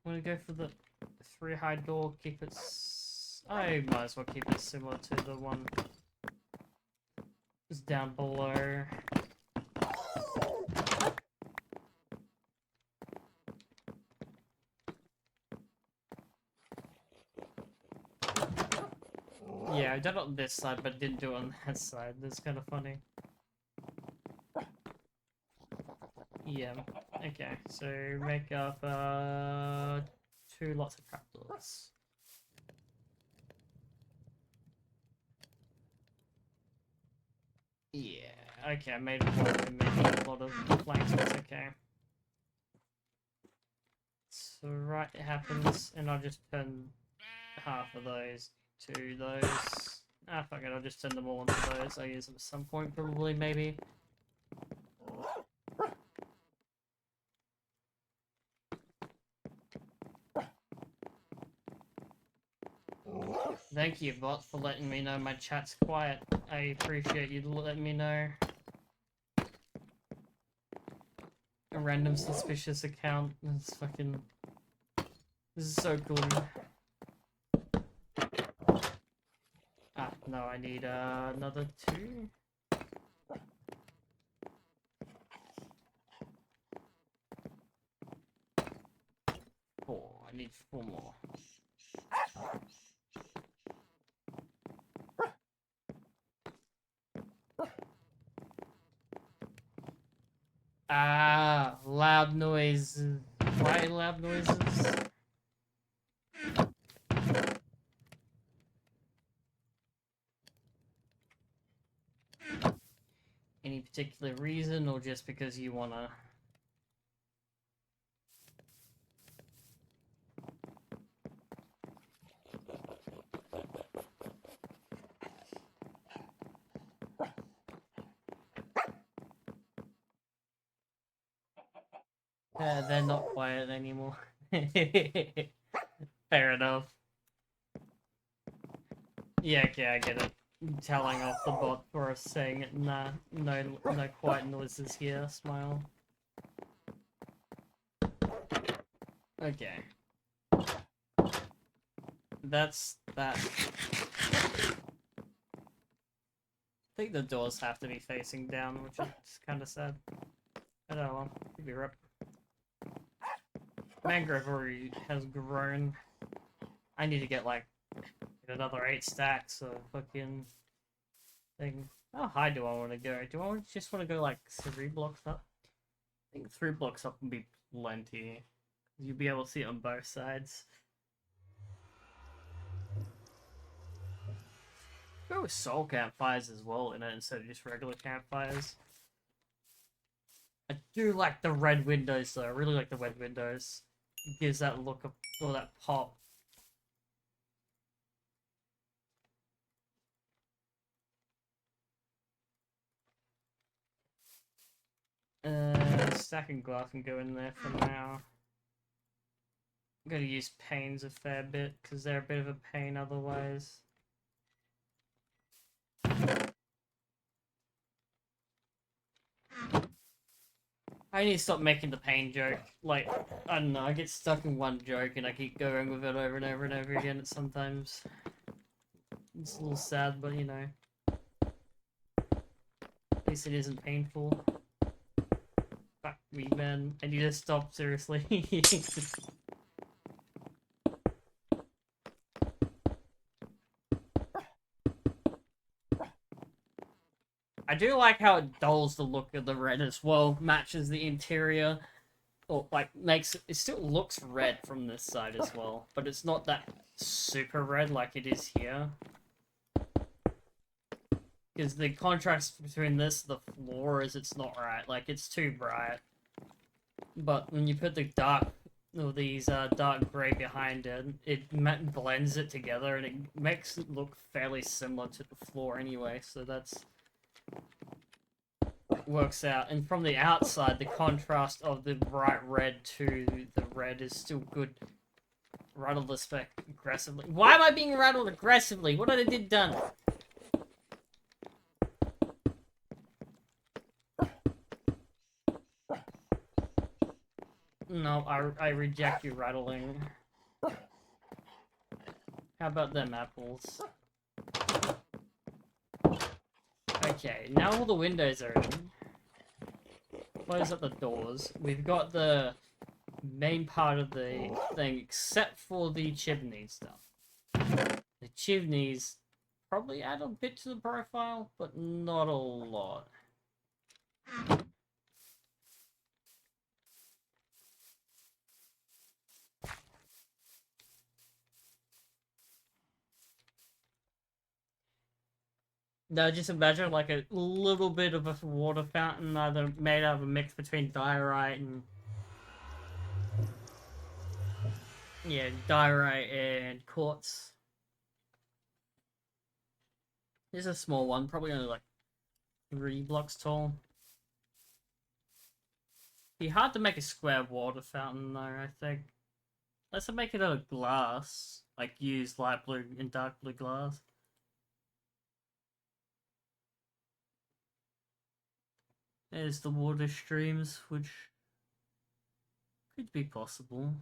want to go for the 3 high door? Keep it... I might as well keep it similar to the one that's down below. Yeah, I did it on this side, but didn't do it on that side. That's kind of funny. Yeah. Okay, so make up 2 lots of trapdoors. Yeah. Okay, I made one and made a lot of planks, but it's okay. So right, it happens, and I'll just turn half of those to those. Ah, fuck it, I'll just turn them all into those. I'll use them at some point, probably, maybe. Thank you, bot, for letting me know my chat's quiet. I appreciate you letting me know. A random suspicious account. That's fucking... This is so cool. Ah, no, I need another 2. Oh, I I need 4 more. Ah, loud noises. Why loud noises? Any particular reason, or just because you wanna? They're not quiet anymore. Fair enough. Yeah, okay, I get it. Telling off the bot for us saying it. Nah, no quiet noises here. Smile. Okay. That's that. I think the doors have to be facing down, which is kind of sad. I don't know. Could be rip. Mangrove already has grown. I need to get like another 8 stacks of fucking thing. How high do I want to go? Do I just want to go like 3 blocks up? I think 3 blocks up would be plenty. You'll be able to see it on both sides. Go with soul campfires as well in it instead of just regular campfires. I do like the red windows though. I really like the red windows. It gives that look of, or that pop. Stacking glass can go in there for now. I'm gonna use panes a fair bit because they're a bit of a pain otherwise. I need to stop making the pain joke. Like, I don't know, I get stuck in one joke and I keep going with it over and over and over again. Sometimes it's a little sad, but you know, at least it isn't painful. Fuck me, man. I need to stop, seriously. I do like how it dulls the look of the red as well, matches the interior, or like makes it still looks red from this side as well, but it's not that super red like it is here. Because the contrast between this and the floor is it's not right, like it's too bright. But when you put the dark, or these dark grey behind it, it blends it together and it makes it look fairly similar to the floor anyway, so that's works out. And from the outside, the contrast of the bright red to the red is still good. Rattle the spec aggressively. Why am I being rattled aggressively? What did I did done? No, I reject you rattling. How about them apples? Okay, now all the windows are in. Close up the doors. We've got the main part of the thing, except for the chimney stuff. The chimneys probably add a bit to the profile, but not a lot. Now just imagine like a little bit of a water fountain, either made out of a mix between diorite and... yeah, diorite and quartz. Here's a small one, probably only like 3 blocks tall. Be hard to make a square water fountain though, I think. Let's make it out of glass. Like use light blue and dark blue glass. There's the water streams, which could be possible.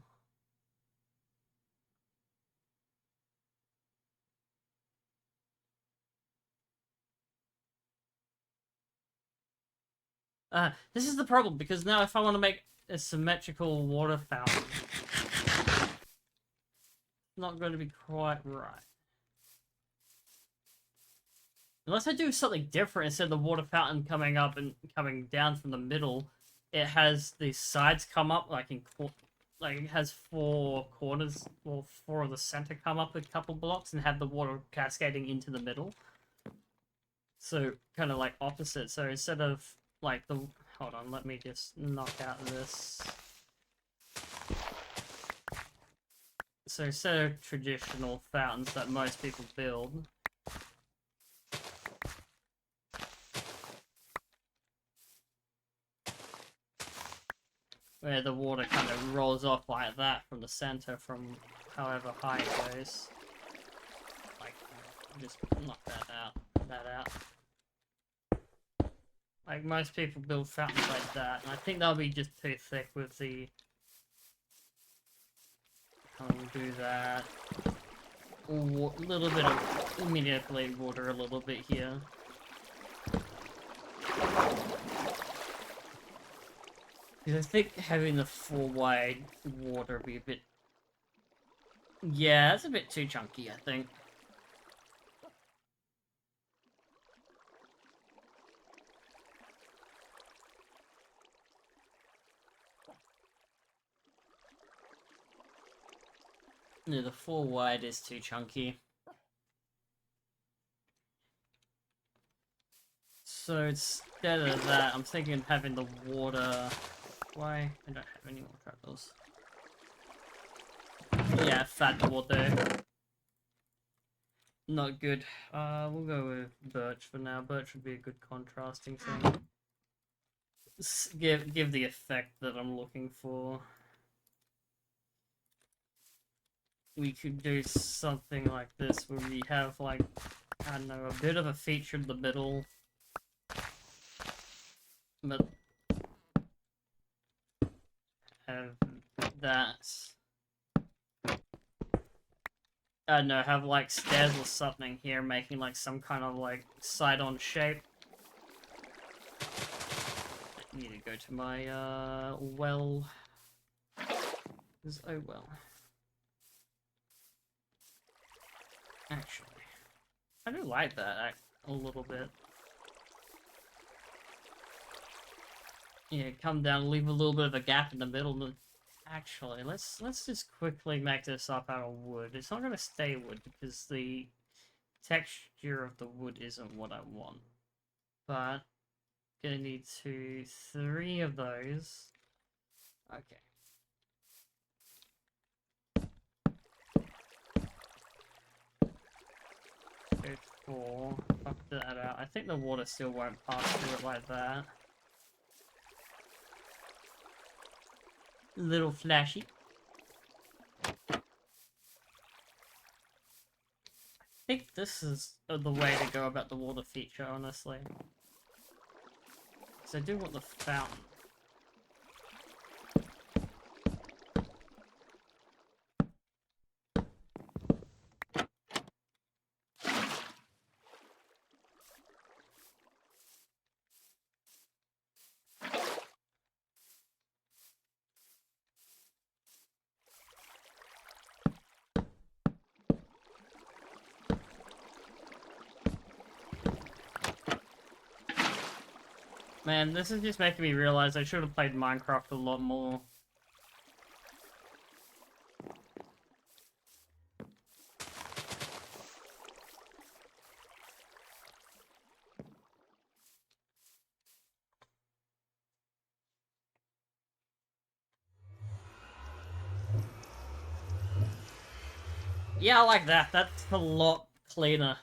This is the problem, because now if I want to make a symmetrical water fountain, not going to be quite right. Unless I do something different, instead of the water fountain coming up and coming down from the middle, it has the sides come up, like it has 4 corners, or 4 of the center come up a couple blocks and have the water cascading into the middle. So, kind of like opposite. So instead of, like, hold on, let me just knock out this. So instead of traditional fountains that most people build, where the water kind of rolls off like that from the center from however high it goes. Like, just knock that out. Like, most people build fountains like that, and I think that'll be just too thick with the... We'll do that. A little bit of manipulate water a little bit here. Because I think having the 4 wide water be a bit... Yeah, that's a bit too chunky, I think. No, the 4 wide is too chunky. So instead of that, I'm thinking of having the water... Why? I don't have any more trapdoors. Yeah, fat water. Not good. We'll go with birch for now. Birch would be a good contrasting thing. Give the effect that I'm looking for. We could do something like this where we have, like, I don't know, a bit of a feature in the middle. But have that. I don't know, have like stairs or something here, making like some kind of like side-on shape. I need to go to my well. Oh well. Actually, I do like that a little bit. Yeah, come down, leave a little bit of a gap in the middle. Actually, let's just quickly make this up out of wood. It's not gonna stay wood because the texture of the wood isn't what I want. But gonna need 3 of those. Okay. Go 4. Fuck that out. I think the water still won't pass through it like that. Little flashy. I think this is the way to go about the water feature, honestly. So I do want the fountain. Man, this is just making me realize I should have played Minecraft a lot more. Yeah, I like that. That's a lot cleaner.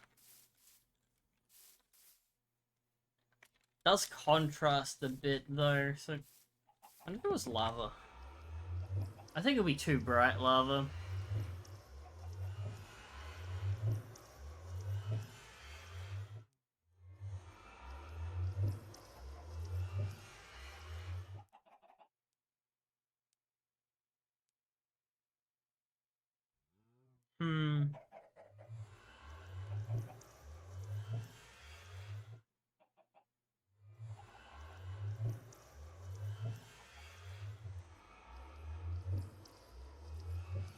Does contrast a bit though, so I wonder if it was lava. I think it'll be too bright lava.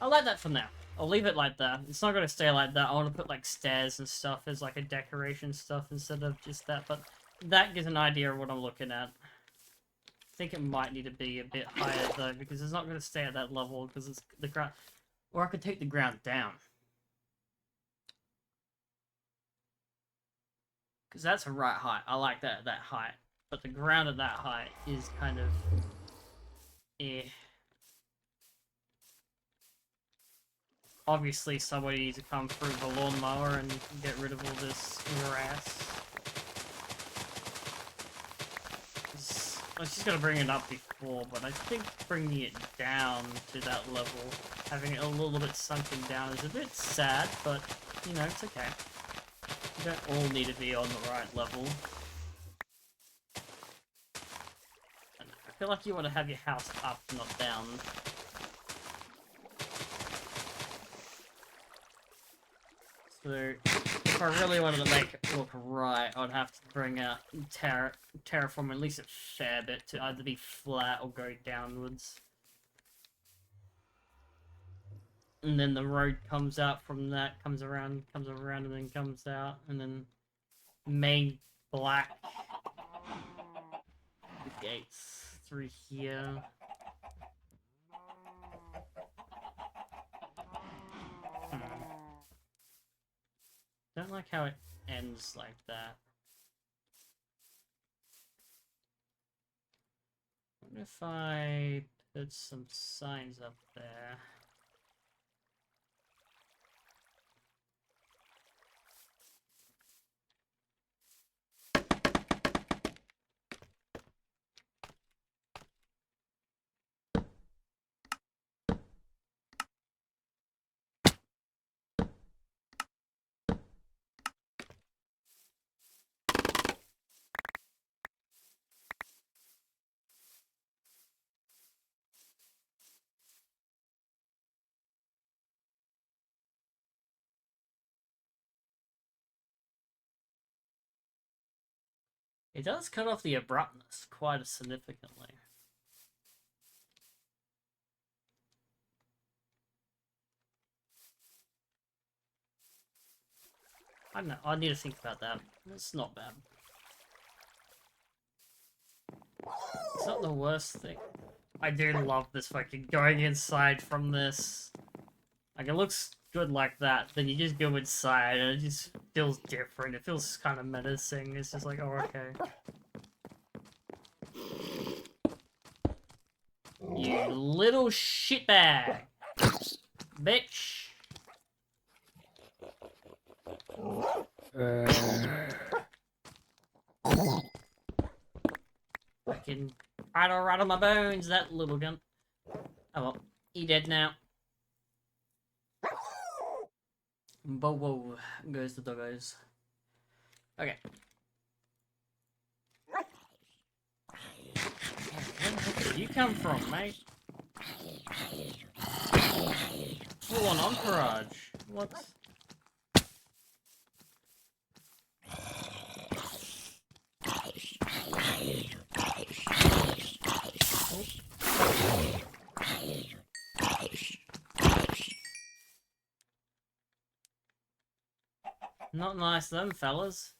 I like that for now. I'll leave it like that. It's not gonna stay like that. I want to put like stairs and stuff as like a decoration stuff instead of just that. But that gives an idea of what I'm looking at. I think it might need to be a bit higher though, because it's not gonna stay at that level because it's the ground. Or I could take the ground down. Because that's a right height. I like that at that height. But the ground at that height is kind of... eh. Obviously, somebody needs to come through the lawnmower and get rid of all this grass. I was just gonna bring it up before, but I think bringing it down to that level, having it a little bit sunken down is a bit sad, but, you know, it's okay. You don't all need to be on the right level. I feel like you want to have your house up, not down. So, if I really wanted to make it look right, I'd have to bring out terraform at least a fair bit to either be flat or go downwards. And then the road comes out from that, comes around, and then comes out, and then main black gates through here. Don't like how it ends like that. What if I put some signs up there? It does cut off the abruptness quite significantly. I don't know, I need to think about that. It's not bad. It's not the worst thing. I do love this fucking going inside from this. Like, it looks good like that, then you just go inside and it just feels different. It feels kind of menacing. It's just like, oh, okay. You little shitbag! Bitch! Fucking right on my bones, that little gun. Oh well, he dead now. Whoa, whoa, goes the doggos. Okay. Where did you come from, mate? Full on entourage. What? Not nice them fellas.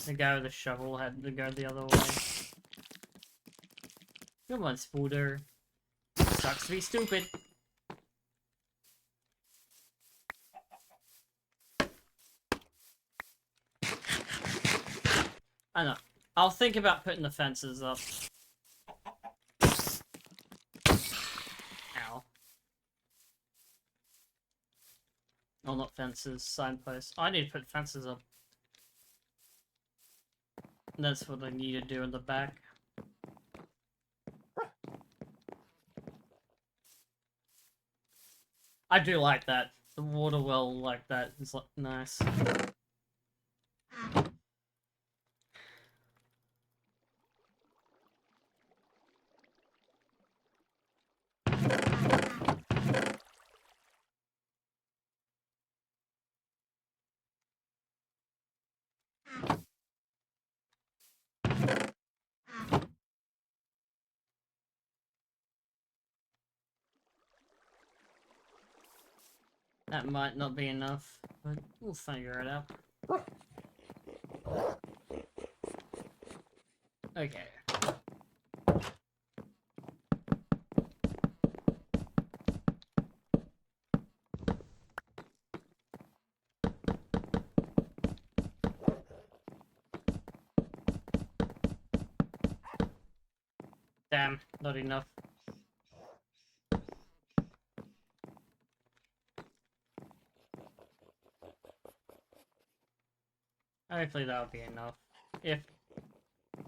The guy with the shovel had to go the other way. Come on, Spooder. Sucks to be stupid. I know. I'll think about putting the fences up. Ow. Oh, not fences, signposts. I need to put fences up. That's what I need to do in the back. I do like that. The water well like that is like nice. That might not be enough, but we'll figure it out. Okay. Damn, not enough. Hopefully that'll be enough. If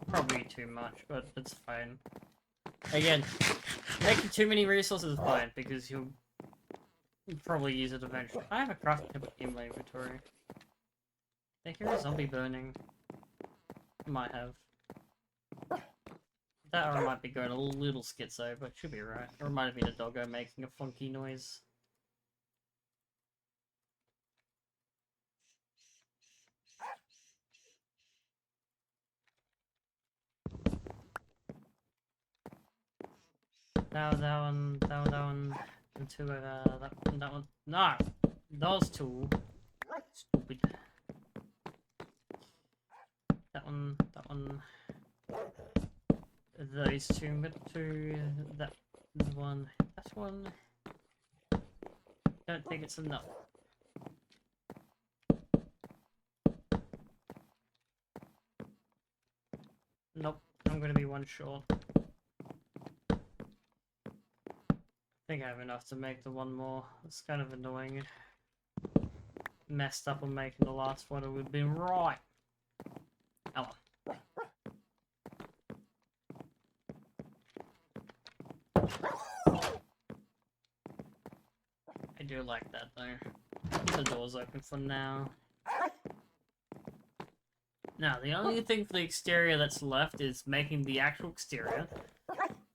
probably too much, but it's fine. Again, making too many resources is fine because you'll probably use it eventually. I have a crafting table in my inventory. I hear a zombie burning. Might have. That or I might be going a little schizo, but should be right. Or it might have been a doggo making a funky noise. That one, and two over that one. No! Those two. Stupid. That one. Those two, that one. That one. Don't think it's enough. Nope, I'm gonna be one short. I think I have enough to make the one more. It's kind of annoying. Messed up on making the last one, it would have been right. Oh well. I do like that though. Keep the doors open for now. Now, the only thing for the exterior that's left is making the actual exterior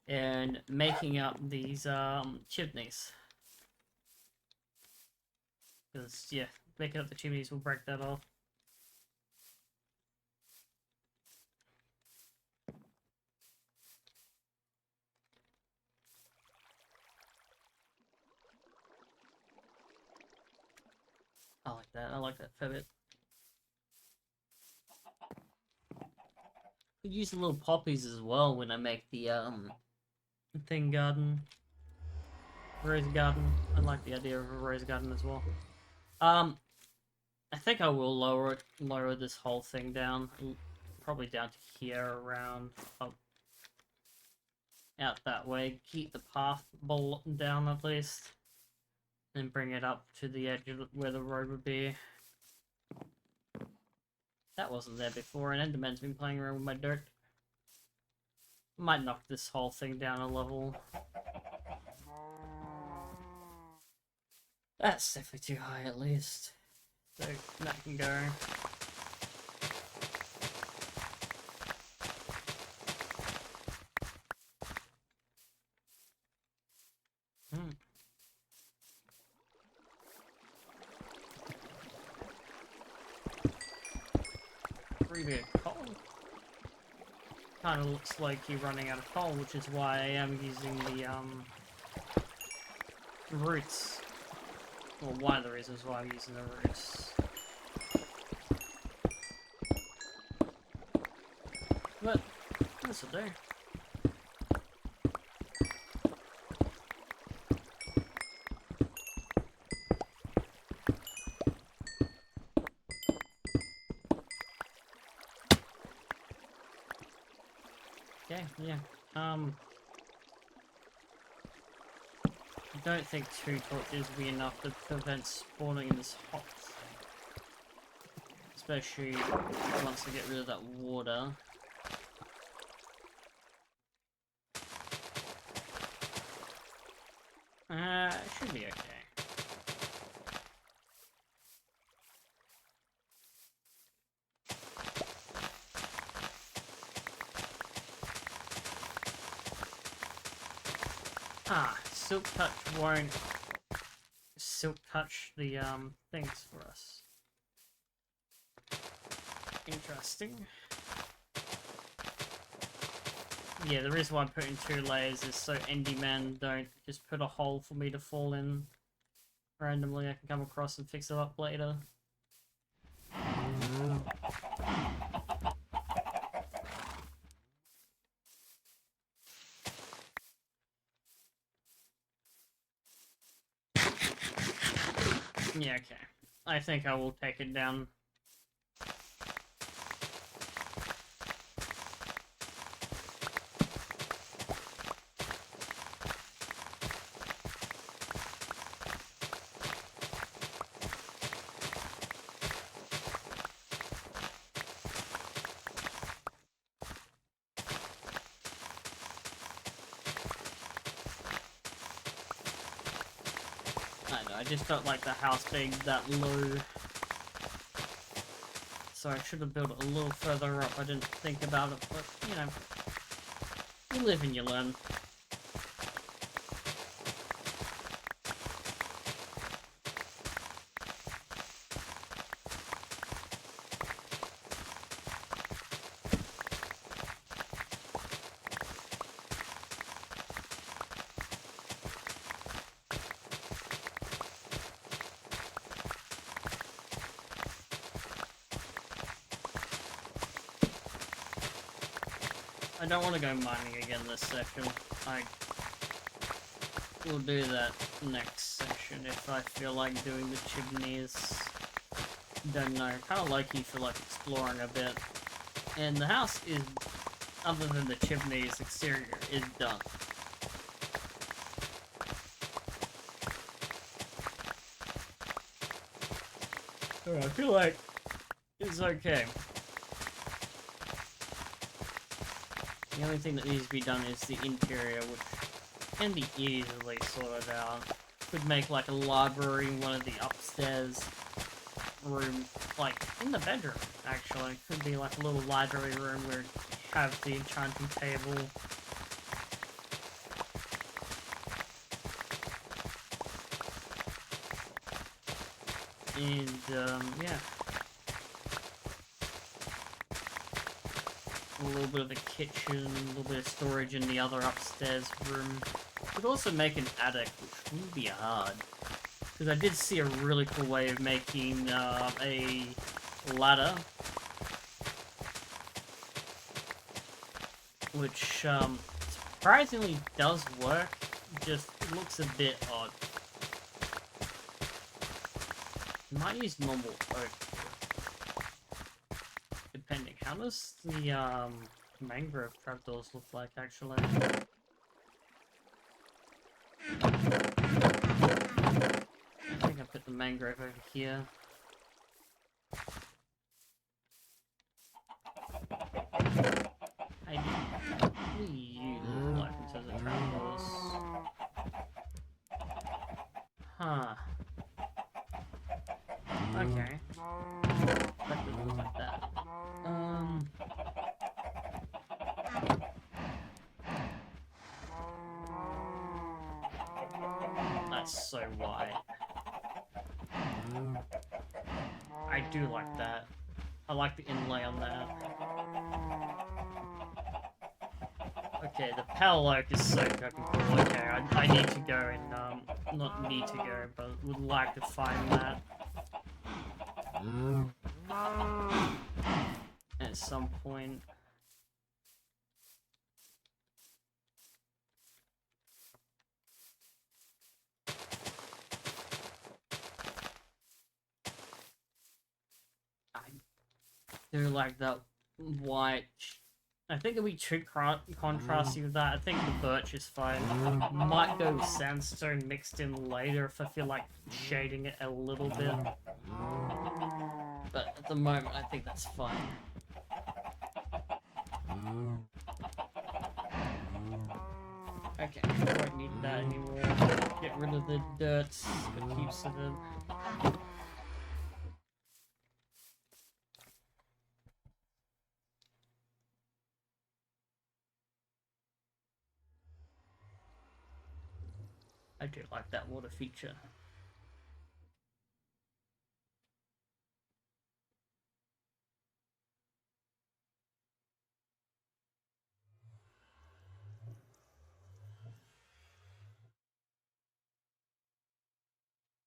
and making up these chimneys. Because, yeah, making up the chimneys will break that off. I like that. I like that fair bit. Could use the little poppies as well when I make the thing garden. Rose garden. I like the idea of a rose garden as well. I think I will lower this whole thing down. Probably down to here around up out that way. Keep the path down at least. Then bring it up to the edge of where the road would be. That wasn't there before, and Enderman's been playing around with my dirt. Might knock this whole thing down a level. That's definitely too high at least. So that can go. Bit of coal. Kind of looks like you're running out of coal, which is why I am using the roots. Well, one of the reasons why I'm using the roots. But this will do. Okay, yeah. I don't think 2 torches will be enough to prevent spawning in this hot. Especially once I get rid of that water. It should be okay. Silk touch won't silk touch the things for us. Interesting. Yeah, the reason why I'm putting 2 layers is so Enderman don't just put a hole for me to fall in. randomly I can come across and fix it up later. Yeah, okay. I think I will take it down. I know, I just don't like the house being that low. So I should have built it a little further up. I didn't think about it, but, you know, you live and you learn. I don't want to go mining again this session. I will do that next session if I feel like doing the chimneys. Don't know. Kind of low-key feel like exploring a bit. And the house is, other than the chimneys, exterior is done. I feel like it's okay. The only thing that needs to be done is the interior, which can be easily sorted out. Could make like a library in one of the upstairs room, like in the bedroom, actually. Could be like a little library room where you have the enchanting table. And, yeah. A little bit of a kitchen, a little bit of storage in the other upstairs room. Could also make an attic, which wouldn't be hard. Because I did see a really cool way of making a ladder. Which surprisingly does work, just looks a bit odd. Might use normal oak. Depending. How does the mangrove trapdoors look like, actually? I think I put the mangrove over here. What do you look like in terms of trapdoors? Huh. Okay. That doesn't look like that. That's so wide. I do like that. I like the inlay on that. Okay, the pale oak is so fucking cool. Okay, I need to go and, not need to go, but would like to find that. At some point. I do like that white. I think it'll be too contrasty with that. I think the birch is fine. Might go with sandstone mixed in later if I feel like shading it a little bit. But at the moment, I think that's fine. Okay, I don't need that anymore. Get rid of the dirt, got heaps of it. I do like that water feature.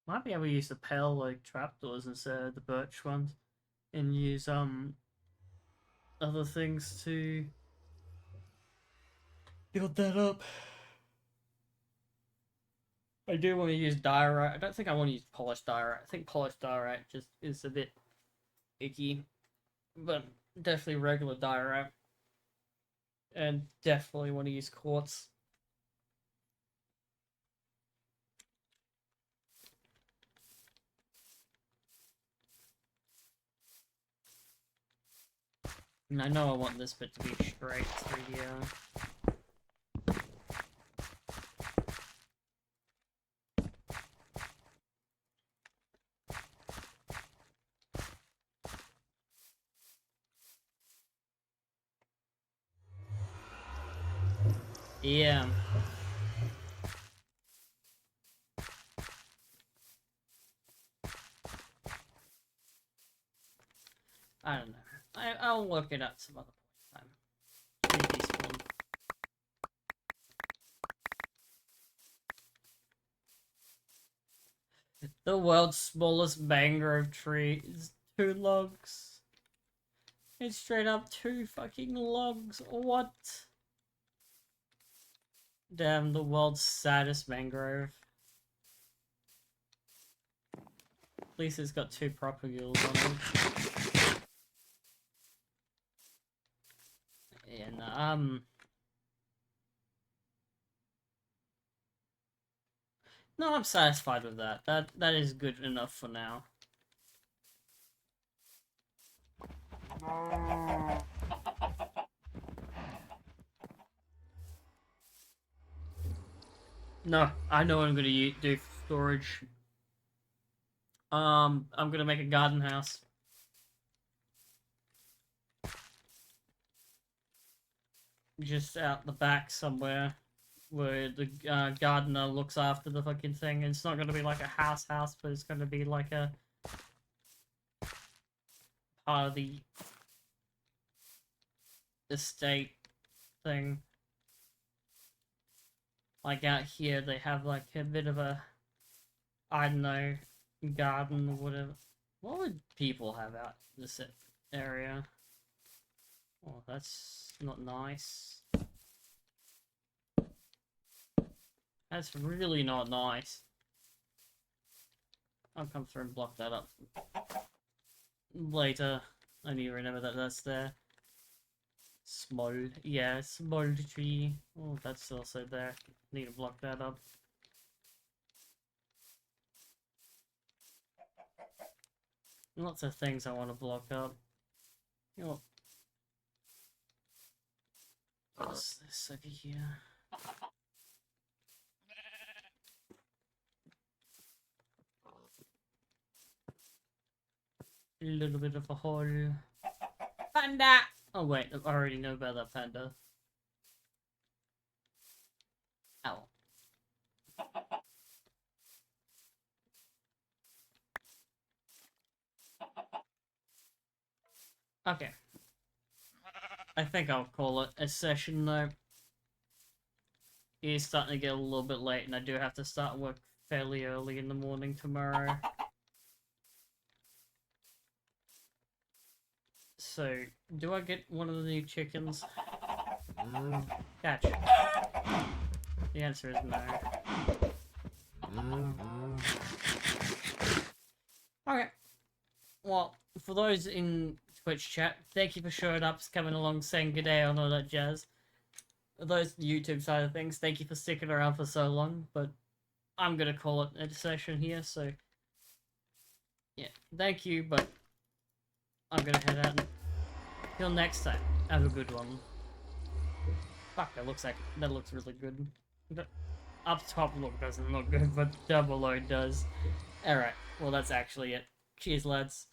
Might be able to use the pale oak trapdoors instead of the birch ones, and use other things to build that up. I do want to use diorite. I don't think I want to use polished diorite. I think polished diorite just is a bit icky, but definitely regular diorite, and definitely want to use quartz. And I know I want this bit to be straight through here. Yeah. I don't know. I'll work it out some other point in time. Maybe spawn. The world's smallest mangrove tree is 2 logs. It's straight up 2 fucking logs. What? Damn, the world's saddest mangrove. At least it's got 2 propagules on it. And, no, I'm satisfied with that. That is good enough for now. No, I know what I'm gonna do for storage. I'm gonna make a garden house. Just out the back somewhere, where the gardener looks after the fucking thing. And it's not gonna be like a house, but it's gonna be like a part of the estate thing. Like out here, they have like a bit of a, I don't know, garden or whatever. What would people have out this area? Oh, that's not nice. That's really not nice. I'll come through and block that up later. I need to remember that that's there. Small, yeah, small tree. Oh, that's also there. Need to block that up. Lots of things I want to block up. Oh. What's this over here? A little bit of a hole. Panda! Oh wait, I already know about that panda. Ow. Okay. I think I'll call it a session though. It's starting to get a little bit late and I do have to start work fairly early in the morning tomorrow. So, do I get one of the new chickens? Catch. The answer is no. Okay. Well, for those in Twitch chat, thank you for showing up, coming along, saying good day and all that jazz. For those YouTube side of things, thank you for sticking around for so long, but I'm gonna call it a session here, so yeah, thank you, but I'm gonna head out. Till next time, have a good one. Fuck, that looks really good. The up top look doesn't look good, but down below does. Alright, well that's actually it. Cheers, lads.